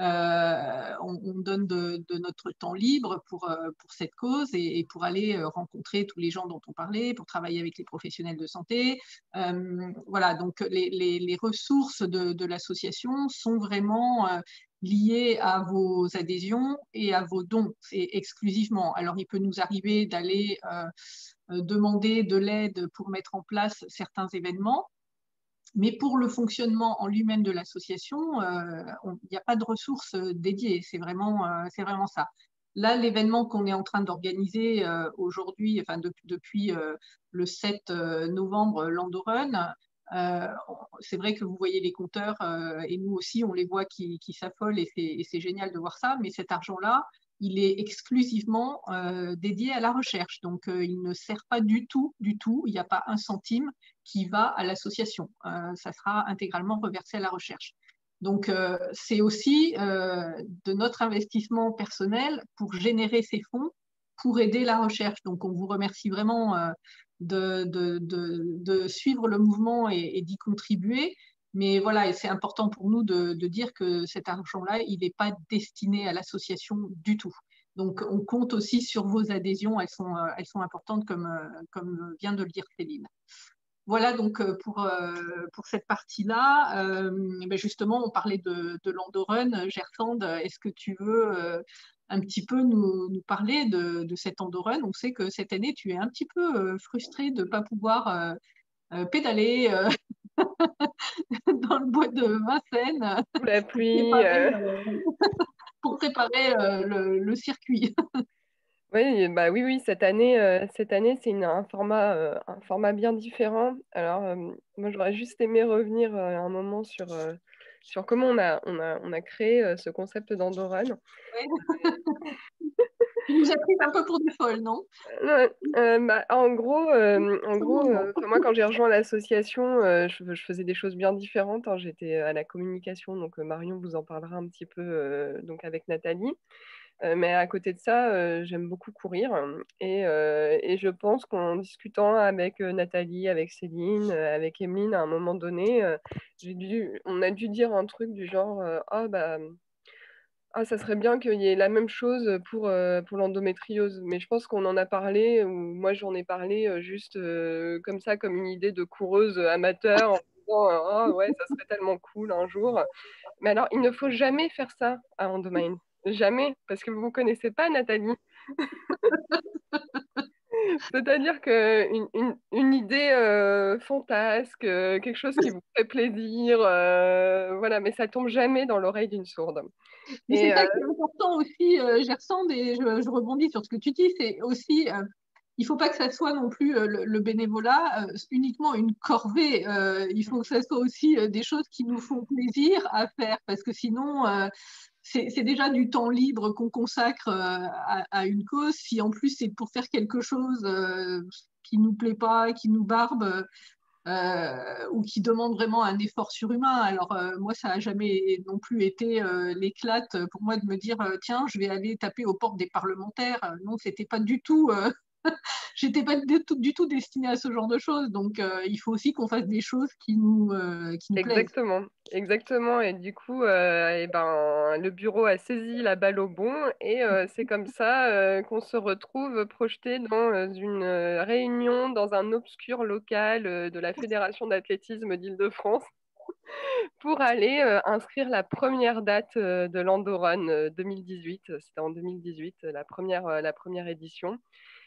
On donne de notre temps libre pour cette cause et pour aller rencontrer tous les gens dont on parlait, pour travailler avec les professionnels de santé. Voilà, donc les ressources de l'association sont vraiment liées à vos adhésions et à vos dons, exclusivement. Alors, il peut nous arriver d'aller demander de l'aide pour mettre en place certains événements. Mais pour le fonctionnement en lui-même de l'association, il n'y a pas de ressources dédiées. C'est vraiment ça. Là, l'événement qu'on est en train d'organiser aujourd'hui, enfin depuis le 7 novembre, l'Endorun, C'est vrai que vous voyez les compteurs, et nous aussi, on les voit qui s'affolent, et c'est génial de voir ça, mais cet argent-là, il est exclusivement dédié à la recherche. Donc, il ne sert pas du tout, il n'y a pas un centime qui va à l'association. Ça sera intégralement reversé à la recherche. Donc, c'est aussi de notre investissement personnel pour générer ces fonds, pour aider la recherche. Donc, on vous remercie vraiment de suivre le mouvement et d'y contribuer. Mais voilà, c'est important pour nous de dire que cet argent-là, il n'est pas destiné à l'association du tout. Donc, on compte aussi sur vos adhésions. Elles sont importantes, comme vient de le dire Céline. Voilà donc pour cette partie-là. Justement, on parlait de l'Endorun. Gersand, est-ce que tu veux un petit peu nous parler de cet Endorun? On sait que cette année, tu es un petit peu frustrée de ne pas pouvoir pédaler dans le bois de Vincennes Sous la pluie. pour préparer le circuit. Oui, bah oui, cette année, c'est un format bien différent. Alors, moi, j'aurais juste aimé revenir un moment sur comment on a créé ce concept d'Andorran. Tu nous as pris un peu pour des folles, non? En gros, moi, quand j'ai rejoint l'association, je faisais des choses bien différentes, hein. J'étais à la communication, donc Marion vous en parlera un petit peu donc avec Nathalie. Mais à côté de ça, j'aime beaucoup courir. Et je pense qu'en discutant avec Nathalie, avec Céline, avec Emeline, à un moment donné, on a dû dire un truc du genre ça serait bien qu'il y ait la même chose pour l'endométriose. Mais je pense qu'on en a parlé, ou moi j'en ai parlé juste comme ça, comme une idée de coureuse amateur, en disant oh ouais, ça serait tellement cool un jour. Mais alors, il ne faut jamais faire ça à Endomind. Jamais, parce que vous ne connaissez pas Nathalie. C'est-à-dire qu'une idée fantasque, quelque chose qui vous fait plaisir, voilà, mais ça tombe jamais dans l'oreille d'une sourde. Mais c'est ça qui est important aussi, Gersand, et je rebondis sur ce que tu dis, c'est aussi, il ne faut pas que ça soit non plus le bénévolat uniquement une corvée. Il faut que ça soit aussi des choses qui nous font plaisir à faire, parce que sinon, c'est déjà du temps libre qu'on consacre à une cause. Si en plus c'est pour faire quelque chose qui ne nous plaît pas, qui nous barbe, ou qui demande vraiment un effort surhumain. Alors moi, ça n'a jamais non plus été l'éclate pour moi de me dire tiens, je vais aller taper aux portes des parlementaires. Non, c'était pas du tout. J'étais pas du tout destinée à ce genre de choses. Donc il faut aussi qu'on fasse des choses qui nous plaisent. Exactement. Et du coup, le bureau a saisi la balle au bon, et c'est comme ça qu'on se retrouve projeté dans une réunion dans un obscur local de la Fédération d'athlétisme d'Île-de-France pour aller inscrire la première date de l'Endorun 2018. C'était en 2018, la première édition.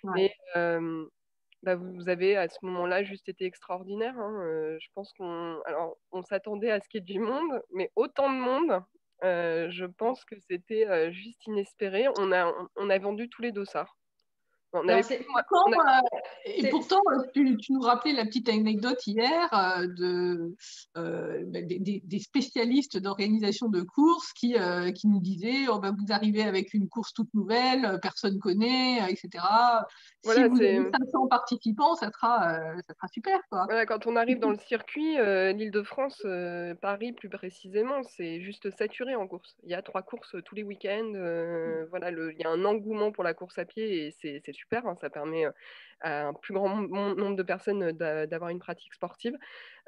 Ouais. Et vous avez à ce moment-là juste été extraordinaire, hein. Je pense on s'attendait à ce qu'il y ait du monde, mais autant de monde, je pense que c'était juste inespéré. On a vendu tous les dossards. Et pourtant, tu nous rappelais la petite anecdote hier des spécialistes d'organisation de courses qui nous disaient vous arrivez avec une course toute nouvelle, personne ne connaît, etc. Si vous avez 500 participants, ça sera super, quoi. Voilà, quand on arrive dans le circuit, l'Île-de-France, Paris plus précisément, c'est juste saturé en course. Il y a 3 courses tous les week-ends. Voilà, il y a un engouement pour la course à pied, et c'est super, hein. Ça permet à un plus grand nombre de personnes d'avoir une pratique sportive.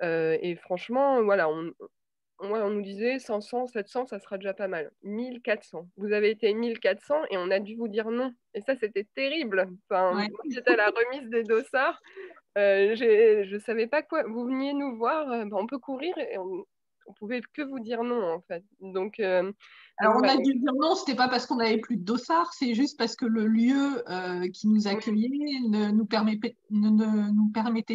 Et franchement, voilà, on nous disait 500, 700, ça sera déjà pas mal. 1400. Vous avez été 1400 et on a dû vous dire non. Et ça, c'était terrible. Enfin, Ouais. moi, j'étais à la remise des dossards. Je ne savais pas quoi. Vous veniez nous voir, on peut courir, et on pouvait que vous dire non, en fait. Donc, Alors, on voilà. a dû dire non, c'était pas parce qu'on n'avait plus de dossards, c'est juste parce que le lieu qui nous accueillait ne nous permettait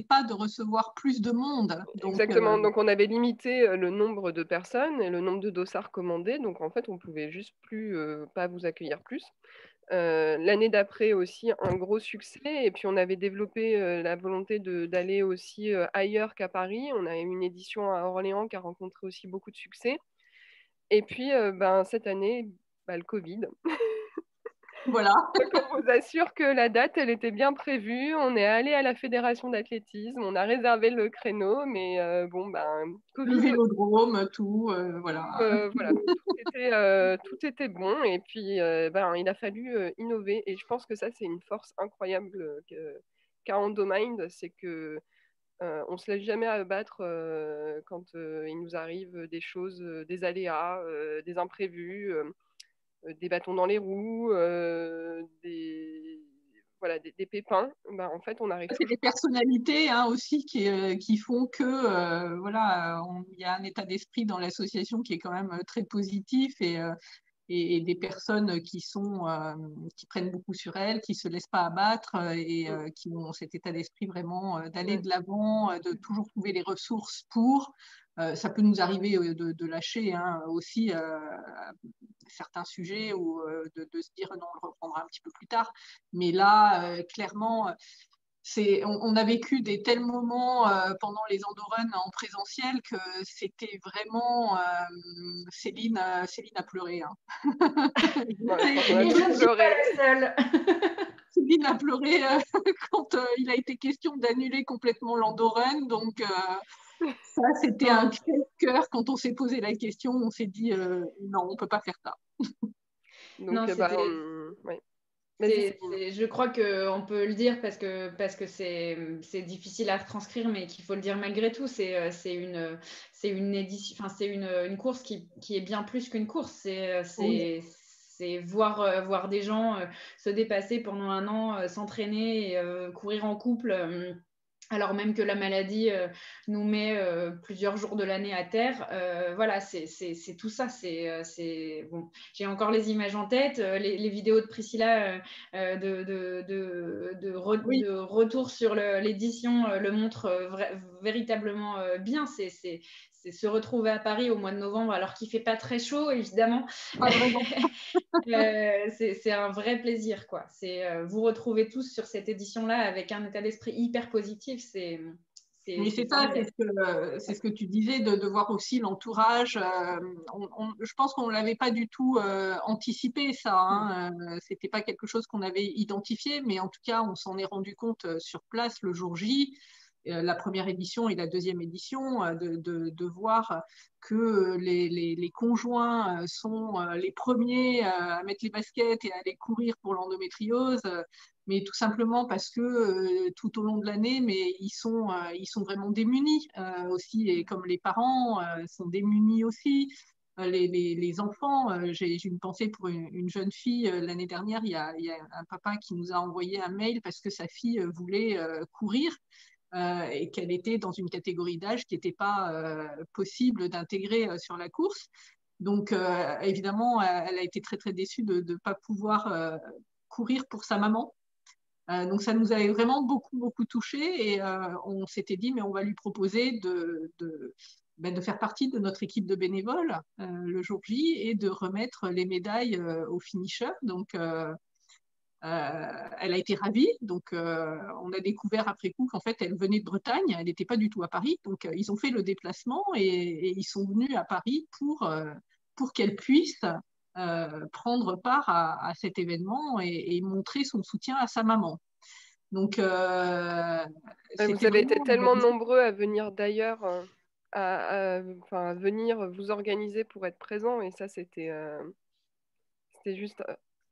pas de recevoir plus de monde. Donc, Exactement. Donc, on avait limité le nombre de personnes et le nombre de dossards commandés. Donc, en fait, on pouvait juste plus pas vous accueillir plus. L'année d'après aussi, un gros succès. Et puis, on avait développé la volonté d'aller aussi ailleurs qu'à Paris. On a eu une édition à Orléans qui a rencontré aussi beaucoup de succès. Et puis, cette année, le Covid. Voilà. Donc, on vous assure que la date, elle était bien prévue. On est allé à la fédération d'athlétisme. On a réservé le créneau. Mais Le Covid, vélodrome, tout, voilà. voilà, tout était bon. Et puis, il a fallu innover. Et je pense que ça, c'est une force incroyable qu'a Endomind. C'est que on ne se laisse jamais abattre quand il nous arrive des choses, des aléas, des imprévus, des bâtons dans les roues, des pépins. En fait, on arrive C'est toujours. des personnalités hein, aussi qui font que voilà, il y a un état d'esprit dans l'association qui est quand même très positif et des personnes qui prennent beaucoup sur elles, qui se laissent pas abattre et qui ont cet état d'esprit vraiment d'aller de l'avant, de toujours trouver les ressources pour. Ça peut nous arriver de lâcher hein, aussi certains sujets ou de se dire non, on le reprendra un petit peu plus tard. Mais là, clairement, on a vécu des tels moments pendant les Endoruns en présentiel que c'était vraiment Céline a pleuré. Hein. On a tous pleuré. Céline a pleuré quand il a été question d'annuler complètement l'Endorun. Donc ça, c'était un cri de cœur. Quand on s'est posé la question, on s'est dit non, on ne peut pas faire ça. Donc, non, ouais. Je crois qu'on peut le dire parce que c'est difficile à transcrire, mais qu'il faut le dire malgré tout. C'est une édition, c'est une course qui est bien plus qu'une course. C'est voir des gens se dépasser pendant un an, s'entraîner, courir en couple. Alors même que la maladie nous met plusieurs jours de l'année à terre. Voilà, c'est tout ça. Bon. J'ai encore les images en tête, les vidéos de Priscilla de retour sur l'édition le montrent véritablement bien. C'est se retrouver à Paris au mois de novembre alors qu'il ne fait pas très chaud, évidemment. Pas vraiment. C'est un vrai plaisir, quoi. Vous retrouvez tous sur cette édition-là avec un état d'esprit hyper positif. Mais c'est ça, c'est ce que tu disais, de voir aussi l'entourage. Je pense qu'on ne l'avait pas du tout anticipé, ça. Hein. C'était pas quelque chose qu'on avait identifié, mais en tout cas, on s'en est rendu compte sur place le jour J. La première édition et la deuxième édition, de voir que les conjoints sont les premiers à mettre les baskets et à aller courir pour l'endométriose, mais tout simplement parce que tout au long de l'année, mais ils sont vraiment démunis aussi, et comme les parents sont démunis aussi. Les enfants, j'ai une pensée pour une jeune fille. L'année dernière, il y a un papa qui nous a envoyé un mail parce que sa fille voulait courir. Et qu'elle était dans une catégorie d'âge qui n'était pas possible d'intégrer sur la course. Donc, évidemment, elle a été très, très déçue de ne pas pouvoir courir pour sa maman. Donc, ça nous avait vraiment beaucoup, beaucoup touchés et on s'était dit, mais on va lui proposer de faire partie de notre équipe de bénévoles le jour J et de remettre les médailles aux finishers. Donc, elle a été ravie, donc on a découvert après coup qu'en fait elle venait de Bretagne, elle n'était pas du tout à Paris, donc ils ont fait le déplacement et ils sont venus à Paris pour qu'elle puisse prendre part à cet événement et montrer son soutien à sa maman. Donc vous avez été tellement nombreux à venir d'ailleurs, à venir vous organiser pour être présents, et ça c'était juste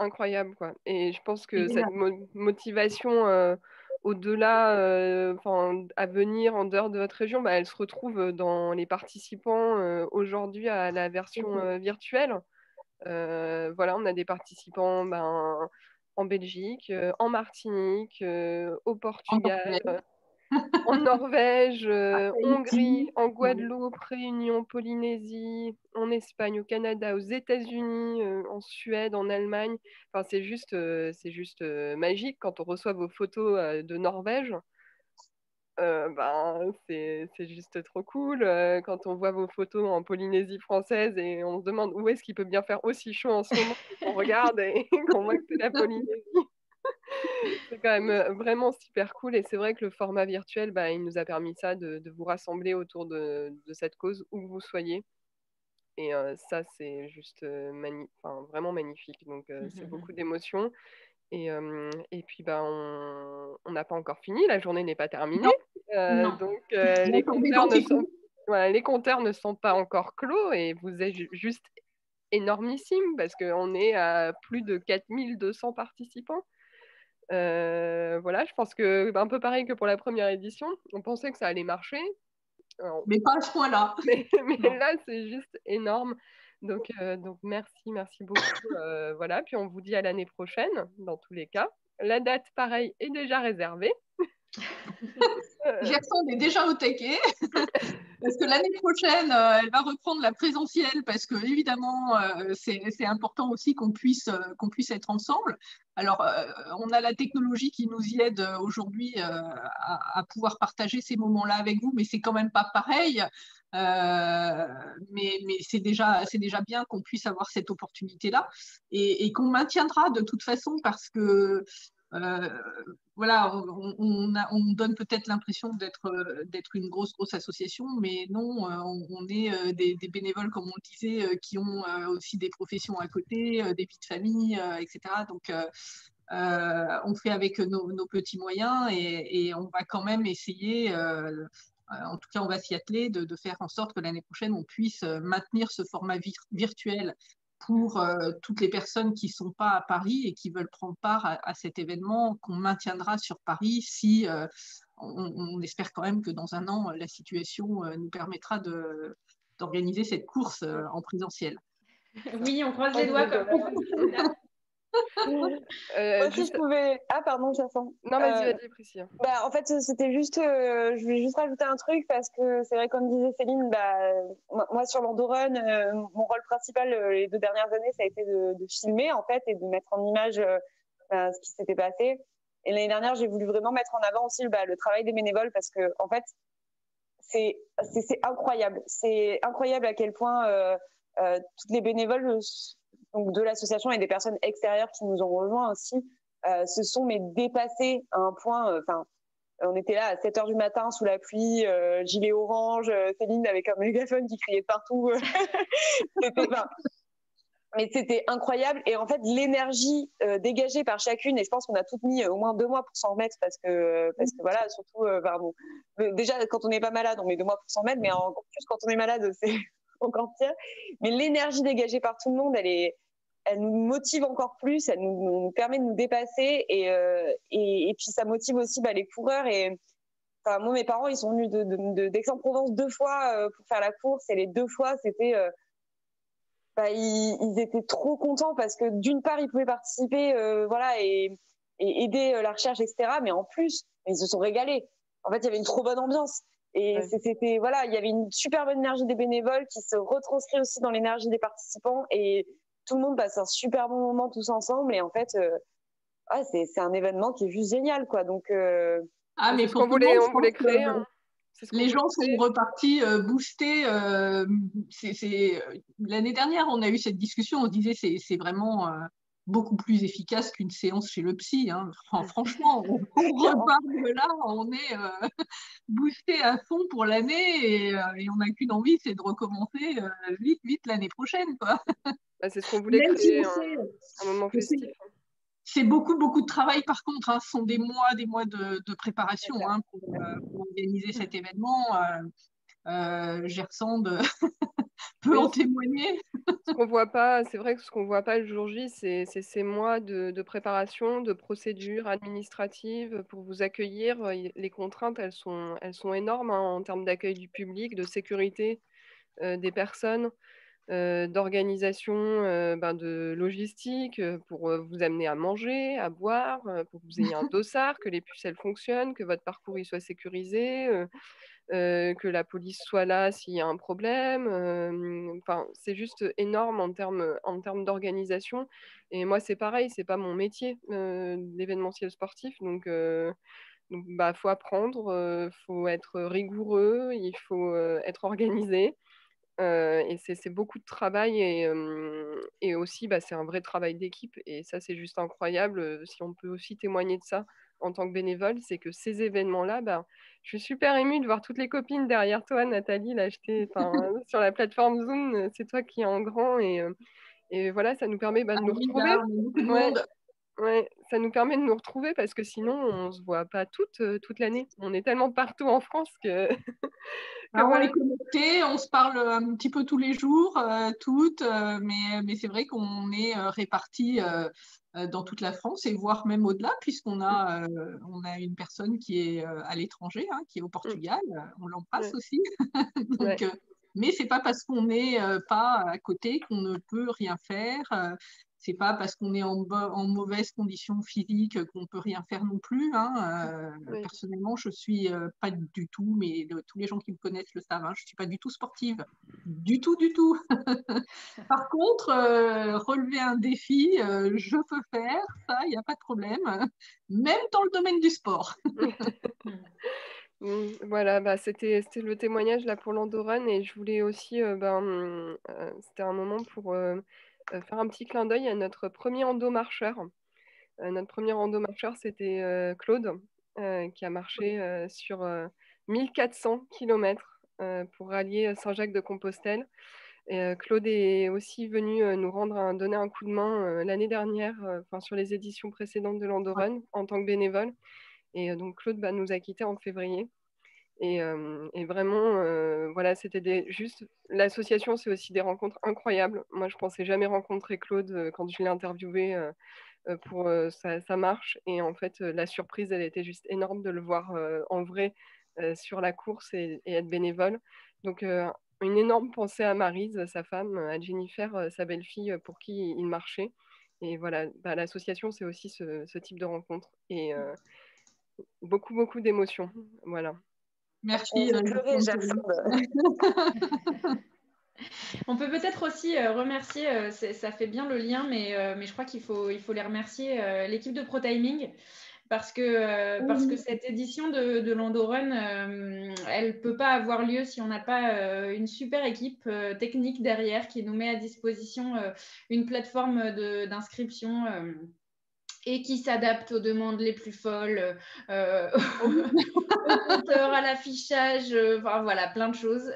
incroyable, quoi. Et je pense que cette motivation au-delà, à venir en dehors de votre région, elle se retrouve dans les participants aujourd'hui à la version virtuelle. Voilà, on a des participants en Belgique, en Martinique, au Portugal, en Norvège, Hongrie, en Guadeloupe, Réunion, Polynésie, en Espagne, au Canada, aux États-Unis, en Suède, en Allemagne. Enfin, c'est juste magique quand on reçoit vos photos de Norvège. c'est juste trop cool. Quand on voit vos photos en Polynésie française et on se demande où est-ce qu'il peut bien faire aussi chaud en ce moment, on regarde et qu'on voit que c'est la Polynésie. C'est quand même vraiment super cool. Et c'est vrai que le format virtuel, il nous a permis ça, de vous rassembler autour de cette cause, où que vous soyez. Et ça, c'est juste vraiment magnifique. Donc, c'est beaucoup d'émotions. Et puis, on n'a pas encore fini. La journée n'est pas terminée. Non. Donc, Voilà, les compteurs ne sont pas encore clos. Et vous êtes juste énormissime parce qu'on est à plus de 4200 participants. Voilà, je pense que un peu pareil que pour la première édition. On pensait que ça allait marcher. mais pas à ce point-là. Mais là, c'est juste énorme. Donc merci beaucoup. Voilà, puis on vous dit à l'année prochaine, dans tous les cas. La date, pareil, est déjà réservée. Gerson est déjà au taquet. Parce que l'année prochaine, elle va reprendre la présentielle parce que évidemment, c'est important aussi qu'on puisse être ensemble. Alors, on a la technologie qui nous y aide aujourd'hui à pouvoir partager ces moments-là avec vous, mais c'est quand même pas pareil. Mais c'est déjà bien qu'on puisse avoir cette opportunité-là et qu'on maintiendra de toute façon parce que voilà, on donne peut-être l'impression d'être une grosse association, mais non, on est des bénévoles, comme on le disait, qui ont aussi des professions à côté, des vies de famille, etc. Donc, on fait avec nos petits moyens et on va quand même essayer, en tout cas, on va s'y atteler, de faire en sorte que l'année prochaine, on puisse maintenir ce format virtuel pour toutes les personnes qui ne sont pas à Paris et qui veulent prendre part à cet événement qu'on maintiendra sur Paris si on espère quand même que dans un an, la situation nous permettra d'organiser cette course en présentiel. Oui, on croise les doigts comme Si je pouvais. Ah, pardon, Jason. Non, vas-y, Priscilla. En fait, c'était juste. Je voulais juste rajouter un truc parce que c'est vrai, comme disait Céline, moi sur l'Endorun, mon rôle principal les 2 dernières années, ça a été de filmer en fait et de mettre en image ce qui s'était passé. Et l'année dernière, j'ai voulu vraiment mettre en avant aussi le travail des bénévoles parce que en fait, c'est incroyable. C'est incroyable à quel point toutes les bénévoles donc de l'association et des personnes extérieures qui nous ont rejoints aussi se sont dépassés à un point. On était là à 7h du matin sous la pluie, gilet orange, Céline avec un mégaphone qui criait de partout. Mais c'était incroyable. Et en fait, l'énergie dégagée par chacune, et je pense qu'on a toutes mis au moins 2 mois pour s'en remettre parce que voilà, surtout, déjà, quand on n'est pas malade, on met 2 mois pour s'en remettre, mais encore plus quand on est malade, c'est encore pire. Mais l'énergie dégagée par tout le monde, elle nous motive encore plus, elle nous permet de nous dépasser et puis ça motive aussi les coureurs. Et moi, mes parents, ils sont venus d'Aix-en-Provence 2 fois pour faire la course et les 2 fois, c'était ils étaient trop contents parce que d'une part, ils pouvaient participer et aider la recherche, etc. Mais en plus, ils se sont régalés. En fait, il y avait une trop bonne ambiance. Et c'était, il y avait une super bonne énergie des bénévoles qui se retranscrit aussi dans l'énergie des participants. Et tout le monde passe un super bon moment tous ensemble. Et en fait, c'est un événement qui est juste génial, quoi. Donc, mais pour on voulait créer. Les gens sont repartis boostés. L'année dernière, on a eu cette discussion. On se disait c'est vraiment beaucoup plus efficace qu'une séance chez le psy. Hein. Franchement, on repart de là, on est boosté à fond pour l'année et on n'a qu'une envie, c'est de recommencer vite l'année prochaine, quoi. C'est ce qu'on voulait créer, un moment festif. C'est beaucoup de travail par contre. Hein. Ce sont des mois de préparation pour organiser cet événement. Gerson peut en témoigner. Ce qu'on voit pas, c'est vrai que ce qu'on voit pas le jour J, c'est ces mois de préparation, de procédures administratives pour vous accueillir. Les contraintes, elles sont énormes en termes d'accueil du public, de sécurité des personnes. D'organisation, de logistique pour vous amener à manger, à boire, pour que vous ayez un dossard, que les puces fonctionnent, que votre parcours il soit sécurisé, que la police soit là s'il y a un problème. C'est juste énorme en termes d'organisation. Et moi, c'est pareil, c'est pas mon métier, l'événementiel sportif. Donc, Donc, faut apprendre, faut être rigoureux, il faut être organisé. Et c'est beaucoup de travail et aussi, c'est un vrai travail d'équipe et ça, c'est juste incroyable. Si on peut aussi témoigner de ça en tant que bénévole, c'est que ces événements-là, je suis super émue de voir toutes les copines derrière toi, Nathalie, là, sur la plateforme Zoom, c'est toi qui es en grand et voilà, ça nous permet de nous oui, retrouver. là, on est beaucoup de Ouais, monde. ouais, ça nous permet de nous retrouver parce que sinon, on se voit pas toute l'année. On est tellement partout en France que que On voilà. est connectés, on se parle un petit peu tous les jours, toutes, mais c'est vrai qu'on est répartis dans toute la France et voire même au-delà, puisqu'on a, on a une personne qui est à l'étranger, hein, qui est au Mmh. Portugal. On l'embrasse Ouais. aussi. Donc, Ouais. mais c'est pas parce qu'on n'est pas à côté qu'on ne peut rien faire. C'est pas parce qu'on est en mauvaise condition physique qu'on peut rien faire non plus, hein. Oui. Personnellement, je suis pas du tout, mais tous les gens qui me connaissent le savent, hein, je suis pas du tout sportive, du tout, du tout. Par contre, relever un défi, je peux faire ça, il n'y a pas de problème, même dans le domaine du sport. Voilà, c'était le témoignage là pour l'Andorran et je voulais aussi, c'était un moment pour faire un petit clin d'œil à notre premier endomarcheur. Notre premier endomarcheur, c'était Claude, qui a marché sur 1400 km pour rallier Saint-Jacques-de-Compostelle. Et Claude est aussi venu donner un coup de main l'année dernière, sur les éditions précédentes de l'Andorran en tant que bénévole. Et donc Claude nous a quittés en février. Et vraiment, voilà, juste l'association, c'est aussi des rencontres incroyables. Moi, je pensais jamais rencontrer Claude quand je l'ai interviewé pour sa marche. Et en fait, la surprise, elle était juste énorme de le voir en vrai sur la course et être bénévole. Donc, une énorme pensée à Maryse, sa femme, à Jennifer, sa belle-fille, pour qui il marchait. Et voilà, l'association, c'est aussi ce type de rencontre. Et beaucoup, beaucoup d'émotions. Voilà. On Merci. fait pleurer, Gerfond. On peut peut-être aussi remercier, ça fait bien le lien, mais je crois qu'il faut les remercier, l'équipe de ProTiming, parce que cette édition de l'Andorran, elle ne peut pas avoir lieu si on n'a pas une super équipe technique derrière qui nous met à disposition une plateforme d'inscription. Et qui s'adapte aux demandes les plus folles, au compteur, à l'affichage, voilà, plein de choses.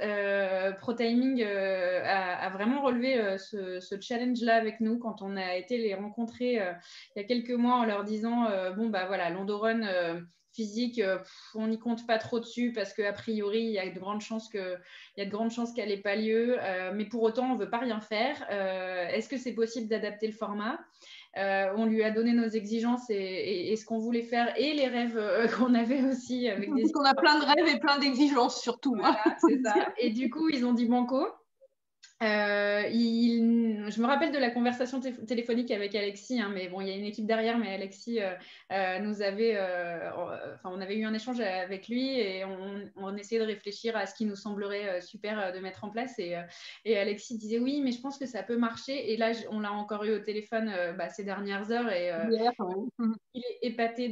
ProTiming a vraiment relevé ce challenge-là avec nous quand on a été les rencontrer il y a quelques mois en leur disant voilà, l'Andorran physique, on n'y compte pas trop dessus parce qu'a priori, il y a de grandes chances qu'elle n'ait pas lieu, mais pour autant, on ne veut pas rien faire. Est-ce que c'est possible d'adapter le format ? On lui a donné nos exigences et ce qu'on voulait faire et les rêves qu'on avait aussi. On a plein de rêves et plein d'exigences surtout. Voilà, c'est ça. Et du coup, ils ont dit banco. Je me rappelle de la conversation téléphonique avec Alexis, hein, mais bon, il y a une équipe derrière, mais Alexis on avait eu un échange avec lui et on essayait de réfléchir à ce qui nous semblerait super de mettre en place. Et Alexis disait oui, mais je pense que ça peut marcher. Et là, on l'a encore eu au téléphone ces dernières heures et il est épaté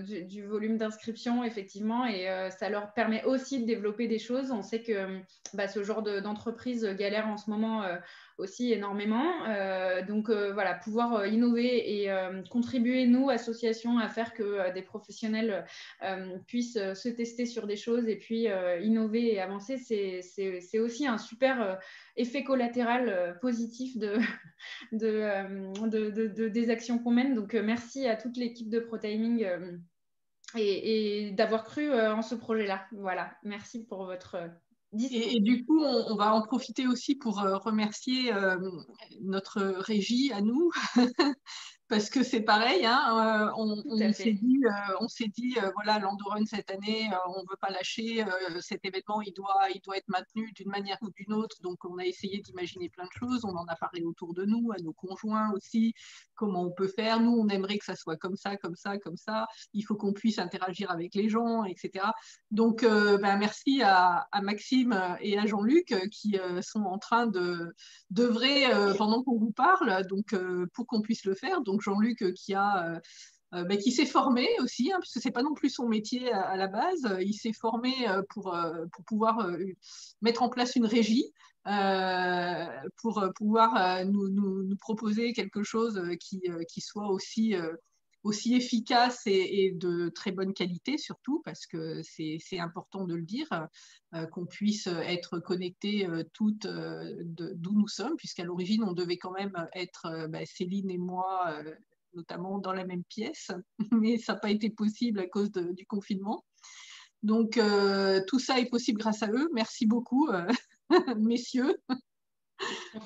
du volume d'inscription, effectivement, et ça leur permet aussi de développer des choses. On sait que ce genre d'entreprise galère en ce moment aussi énormément. Donc voilà, pouvoir innover et contribuer, nous, associations, à faire que des professionnels puissent se tester sur des choses et puis innover et avancer, c'est aussi un super effet collatéral positif des actions qu'on mène. Donc, merci à toute l'équipe de ProTiming et d'avoir cru en ce projet-là. Voilà, merci pour votre et du coup, on va en profiter aussi pour remercier notre régie à nous. Parce que c'est pareil, hein, on s'est dit, voilà, l'Andorran cette année, on ne veut pas lâcher, cet événement, il doit être maintenu d'une manière ou d'une autre. Donc, on a essayé d'imaginer plein de choses, on en a parlé autour de nous, à nos conjoints aussi, comment on peut faire. Nous, on aimerait que ça soit comme ça, comme ça, comme ça. Il faut qu'on puisse interagir avec les gens, etc. Donc, merci à Maxime et à Jean-Luc qui sont en train d'œuvrer pendant qu'on vous parle, donc pour qu'on puisse le faire. Donc Jean-Luc qui a qui s'est formé aussi, hein, puisque c'est pas non plus son métier à la base. Il s'est formé pour pouvoir mettre en place une régie, pour pouvoir nous proposer quelque chose qui soit aussi efficace et de très bonne qualité, surtout, parce que c'est important de le dire, qu'on puisse être connectés toutes d'où nous sommes, puisqu'à l'origine, on devait quand même être, Céline et moi, notamment dans la même pièce, mais ça n'a pas été possible à cause du confinement. Donc, tout ça est possible grâce à eux. Merci beaucoup, messieurs,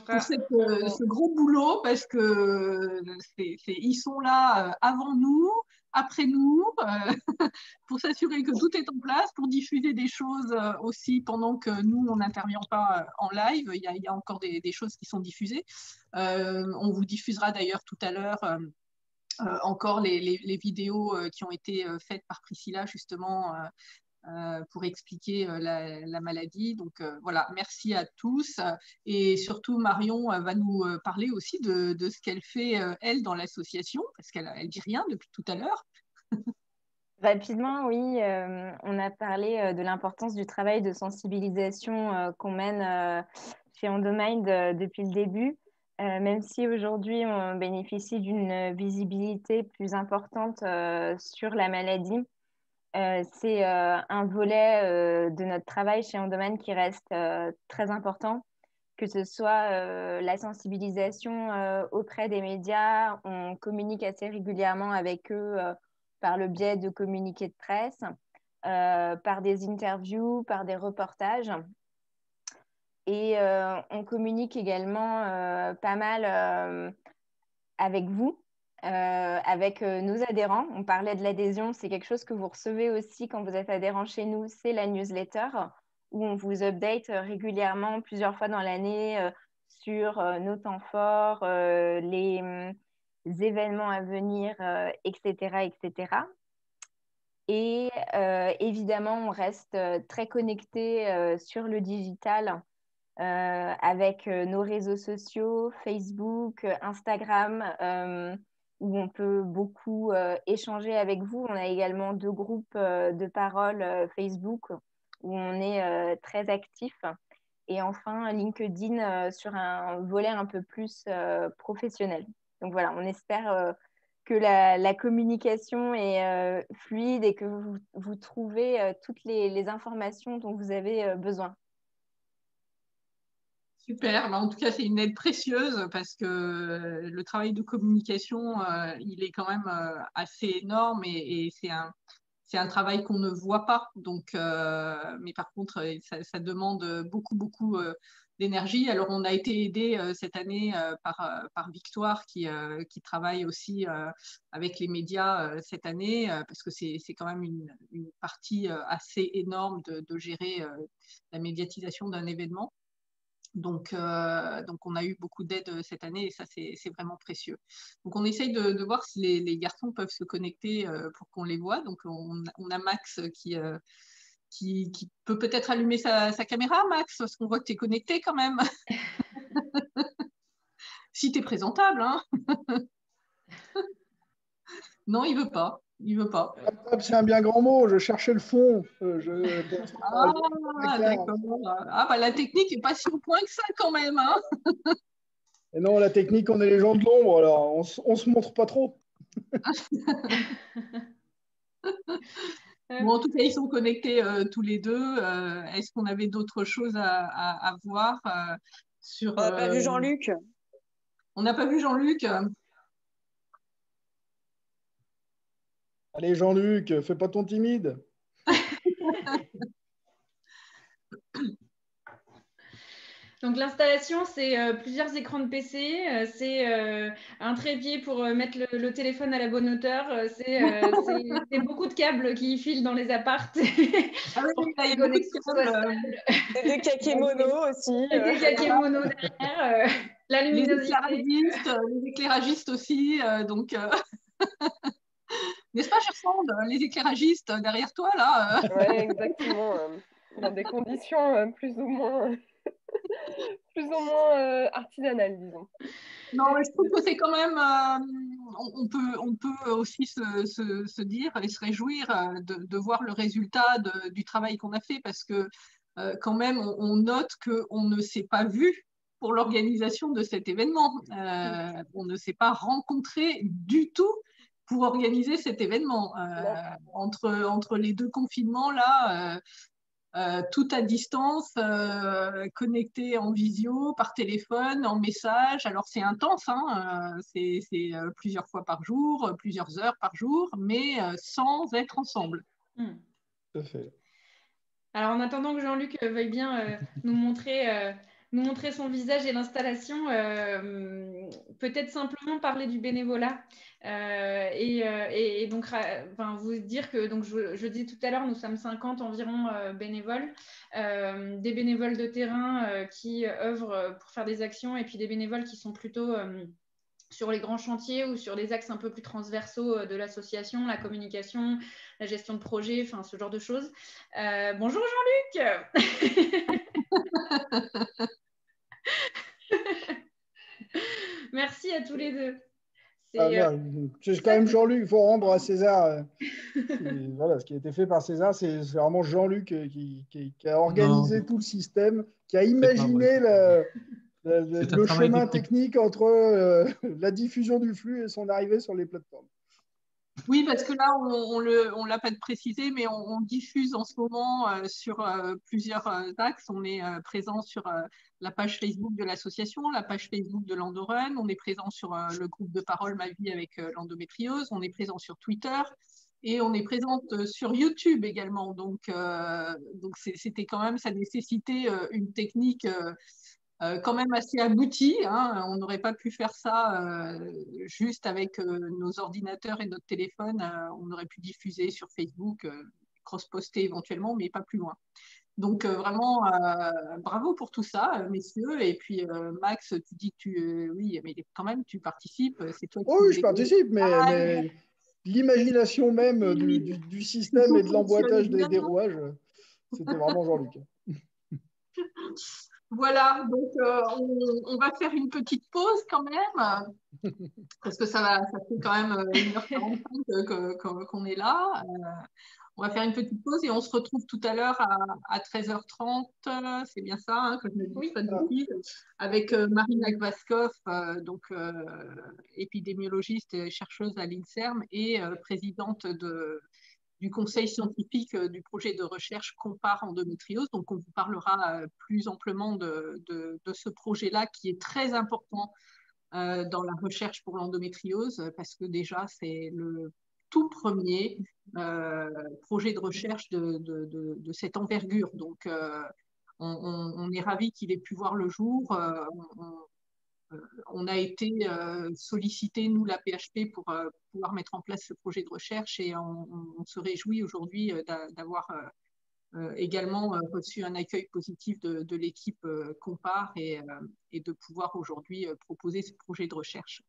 pour ce gros boulot, parce que ils sont là avant nous, après nous, pour s'assurer que tout est en place, pour diffuser des choses aussi pendant que nous, on n'intervient pas en live. Il y a encore des choses qui sont diffusées. On vous diffusera d'ailleurs tout à l'heure encore les vidéos qui ont été faites par Priscilla, justement, pour expliquer la maladie. Donc voilà, merci à tous. Et surtout, Marion va nous parler aussi de ce qu'elle fait, elle, dans l'association, parce qu'elle ne dit rien depuis tout à l'heure. Rapidement, oui, on a parlé de l'importance du travail de sensibilisation qu'on mène chez Endomind depuis le début. Même si aujourd'hui on bénéficie d'une visibilité plus importante sur la maladie, c'est un volet de notre travail chez Endomind qui reste très important, que ce soit la sensibilisation auprès des médias. On communique assez régulièrement avec eux par le biais de communiqués de presse, par des interviews, par des reportages. Et on communique également pas mal avec vous, avec nos adhérents. On parlait de l'adhésion, c'est quelque chose que vous recevez aussi quand vous êtes adhérent chez nous, c'est la newsletter où on vous update régulièrement plusieurs fois dans l'année sur nos temps forts, les événements à venir, etc., etc. Et évidemment, on reste très connecté sur le digital avec nos réseaux sociaux, Facebook, Instagram, où on peut beaucoup échanger avec vous. On a également 2 groupes de parole Facebook où on est très actifs. Et enfin, LinkedIn sur un volet un peu plus professionnel. Donc voilà, on espère que la communication est fluide et que vous trouvez toutes les informations dont vous avez besoin. Super, en tout cas c'est une aide précieuse parce que le travail de communication, il est quand même assez énorme et c'est un travail qu'on ne voit pas. Donc, mais par contre, ça demande beaucoup d'énergie. Alors, on a été aidé cette année par Victoire qui travaille aussi avec les médias cette année parce que c'est quand même une partie assez énorme de gérer la médiatisation d'un événement. Donc, on a eu beaucoup d'aide cette année et ça, c'est vraiment précieux. Donc, on essaye de voir si les garçons peuvent se connecter pour qu'on les voit. Donc, on a Max qui peut peut-être allumer sa caméra, Max, parce qu'on voit que tu es connecté quand même. Si tu es présentable, hein. Non, il veut pas. Il veut pas. C'est un bien grand mot. Je cherchais le fond. D'accord. Ah, bah, la technique n'est pas si au point que ça quand même. Hein. Et non, la technique, on est les gens de l'ombre, alors on se montre pas trop. Bon, en tout cas, ils sont connectés tous les deux. Est-ce qu'on avait d'autres choses à voir sur, On n'a pas vu Jean-Luc. On n'a pas vu Jean-Luc. Allez, Jean-Luc, fais pas ton timide. Donc l'installation, c'est plusieurs écrans de PC, c'est un trépied pour mettre le téléphone à la bonne hauteur, c'est beaucoup de câbles qui filent dans les apparts. Ah oui, il y a beaucoup de câbles. Et des kakémonos aussi. Et des kakémonos derrière, la luminosité. Les éclairagistes aussi, donc... N'est-ce pas, Gersande, les éclairagistes derrière toi, là Oui, exactement. Dans des conditions plus ou moins artisanales, disons. Non, je trouve que c'est quand même on peut aussi se dire et se réjouir de voir le résultat du travail qu'on a fait, parce que quand même, on note qu'on ne s'est pas vu pour l'organisation de cet événement. On ne s'est pas rencontré du tout pour organiser cet événement. Entre les deux confinements, là, tout à distance, connecté en visio, par téléphone, en message. Alors c'est intense, hein, c'est plusieurs fois par jour, plusieurs heures par jour, mais sans être ensemble. Tout à fait. Alors, en attendant que Jean-Luc veuille bien nous montrer son visage et l'installation, peut-être simplement parler du bénévolat et donc vous dire que, donc, je dis tout à l'heure, nous sommes 50 environ bénévoles, des bénévoles de terrain qui œuvrent pour faire des actions, et puis des bénévoles qui sont plutôt sur les grands chantiers ou sur les axes un peu plus transversaux de l'association, la communication, la gestion de projet, enfin ce genre de choses. Bonjour Jean-Luc. Merci à tous les deux. C'est quand même Jean-Luc, il faut rendre à César. Voilà, ce qui a été fait par César, c'est vraiment Jean-Luc qui a organisé tout le système, qui a imaginé le chemin technique entre la diffusion du flux et son arrivée sur les plateformes. Oui, parce que là, on ne l'a pas précisé, mais on diffuse en ce moment sur plusieurs axes. On est présent sur la page Facebook de l'association, la page Facebook de l'Endorun. On est présent sur le groupe de parole Ma vie avec l'endométriose. On est présent sur Twitter. Et on est présente sur YouTube également. Donc c'était quand même, ça nécessitait une technique quand même assez aboutie, hein. On n'aurait pas pu faire ça juste avec nos ordinateurs et notre téléphone. On aurait pu diffuser sur Facebook, cross-poster éventuellement, mais pas plus loin. Donc vraiment, bravo pour tout ça, messieurs. Et puis Max, tu dis que oui, mais quand même, tu participes. C'est toi qui oui, je participe, mais l'imagination même du système et de l'emboîtage des rouages, c'était vraiment Jean-Luc. Voilà, donc on va faire une petite pause quand même, parce que ça fait quand même 1h45 qu'on est là. On va faire une petite pause et on se retrouve tout à l'heure à 13h30, c'est bien ça, hein, que je ne dis pas de bêtises, avec Marina Gvaskov, donc épidémiologiste et chercheuse à l'INSERM et présidente du conseil scientifique du projet de recherche Compare endométriose. Donc, on vous parlera plus amplement de ce projet-là qui est très important dans la recherche pour l'endométriose, parce que déjà, c'est le tout premier projet de recherche de cette envergure. Donc, on est ravis qu'il ait pu voir le jour. On a été sollicité, nous, la PHP, pour pouvoir mettre en place ce projet de recherche, et on se réjouit aujourd'hui d'avoir également reçu un accueil positif de l'équipe Compare et de pouvoir aujourd'hui proposer ce projet de recherche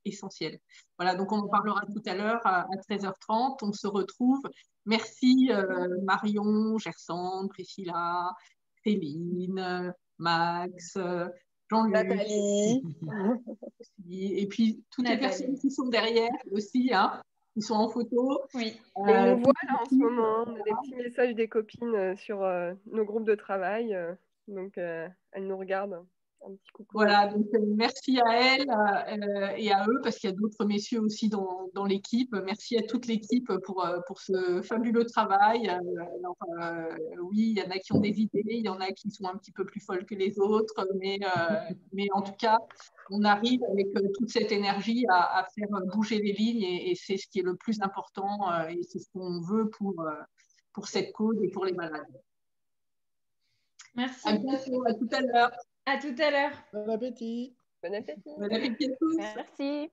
essentiel. Voilà, donc on en parlera tout à l'heure à 13h30. On se retrouve. Merci Marion, Gersande, Priscilla, Céline, Max, Jean-Luc, et puis toutes les personnes qui sont derrière aussi, hein, qui sont en photo. Oui. Et ils nous voient là en ce moment. On a des petits messages des copines sur nos groupes de travail. Donc elles nous regardent. Un petit coucou. Voilà, donc merci à elles et à eux, parce qu'il y a d'autres messieurs aussi dans l'équipe. Merci à toute l'équipe pour ce fabuleux travail. Alors, oui, il y en a qui ont des idées, il y en a qui sont un petit peu plus folles que les autres, mais en tout cas, on arrive avec toute cette énergie à faire bouger les lignes, et c'est ce qui est le plus important, et c'est ce qu'on veut pour cette cause et pour les malades. Merci. À bientôt, à tout à l'heure. À tout à l'heure. Bon appétit. Bon appétit. Bon appétit à tous. Merci.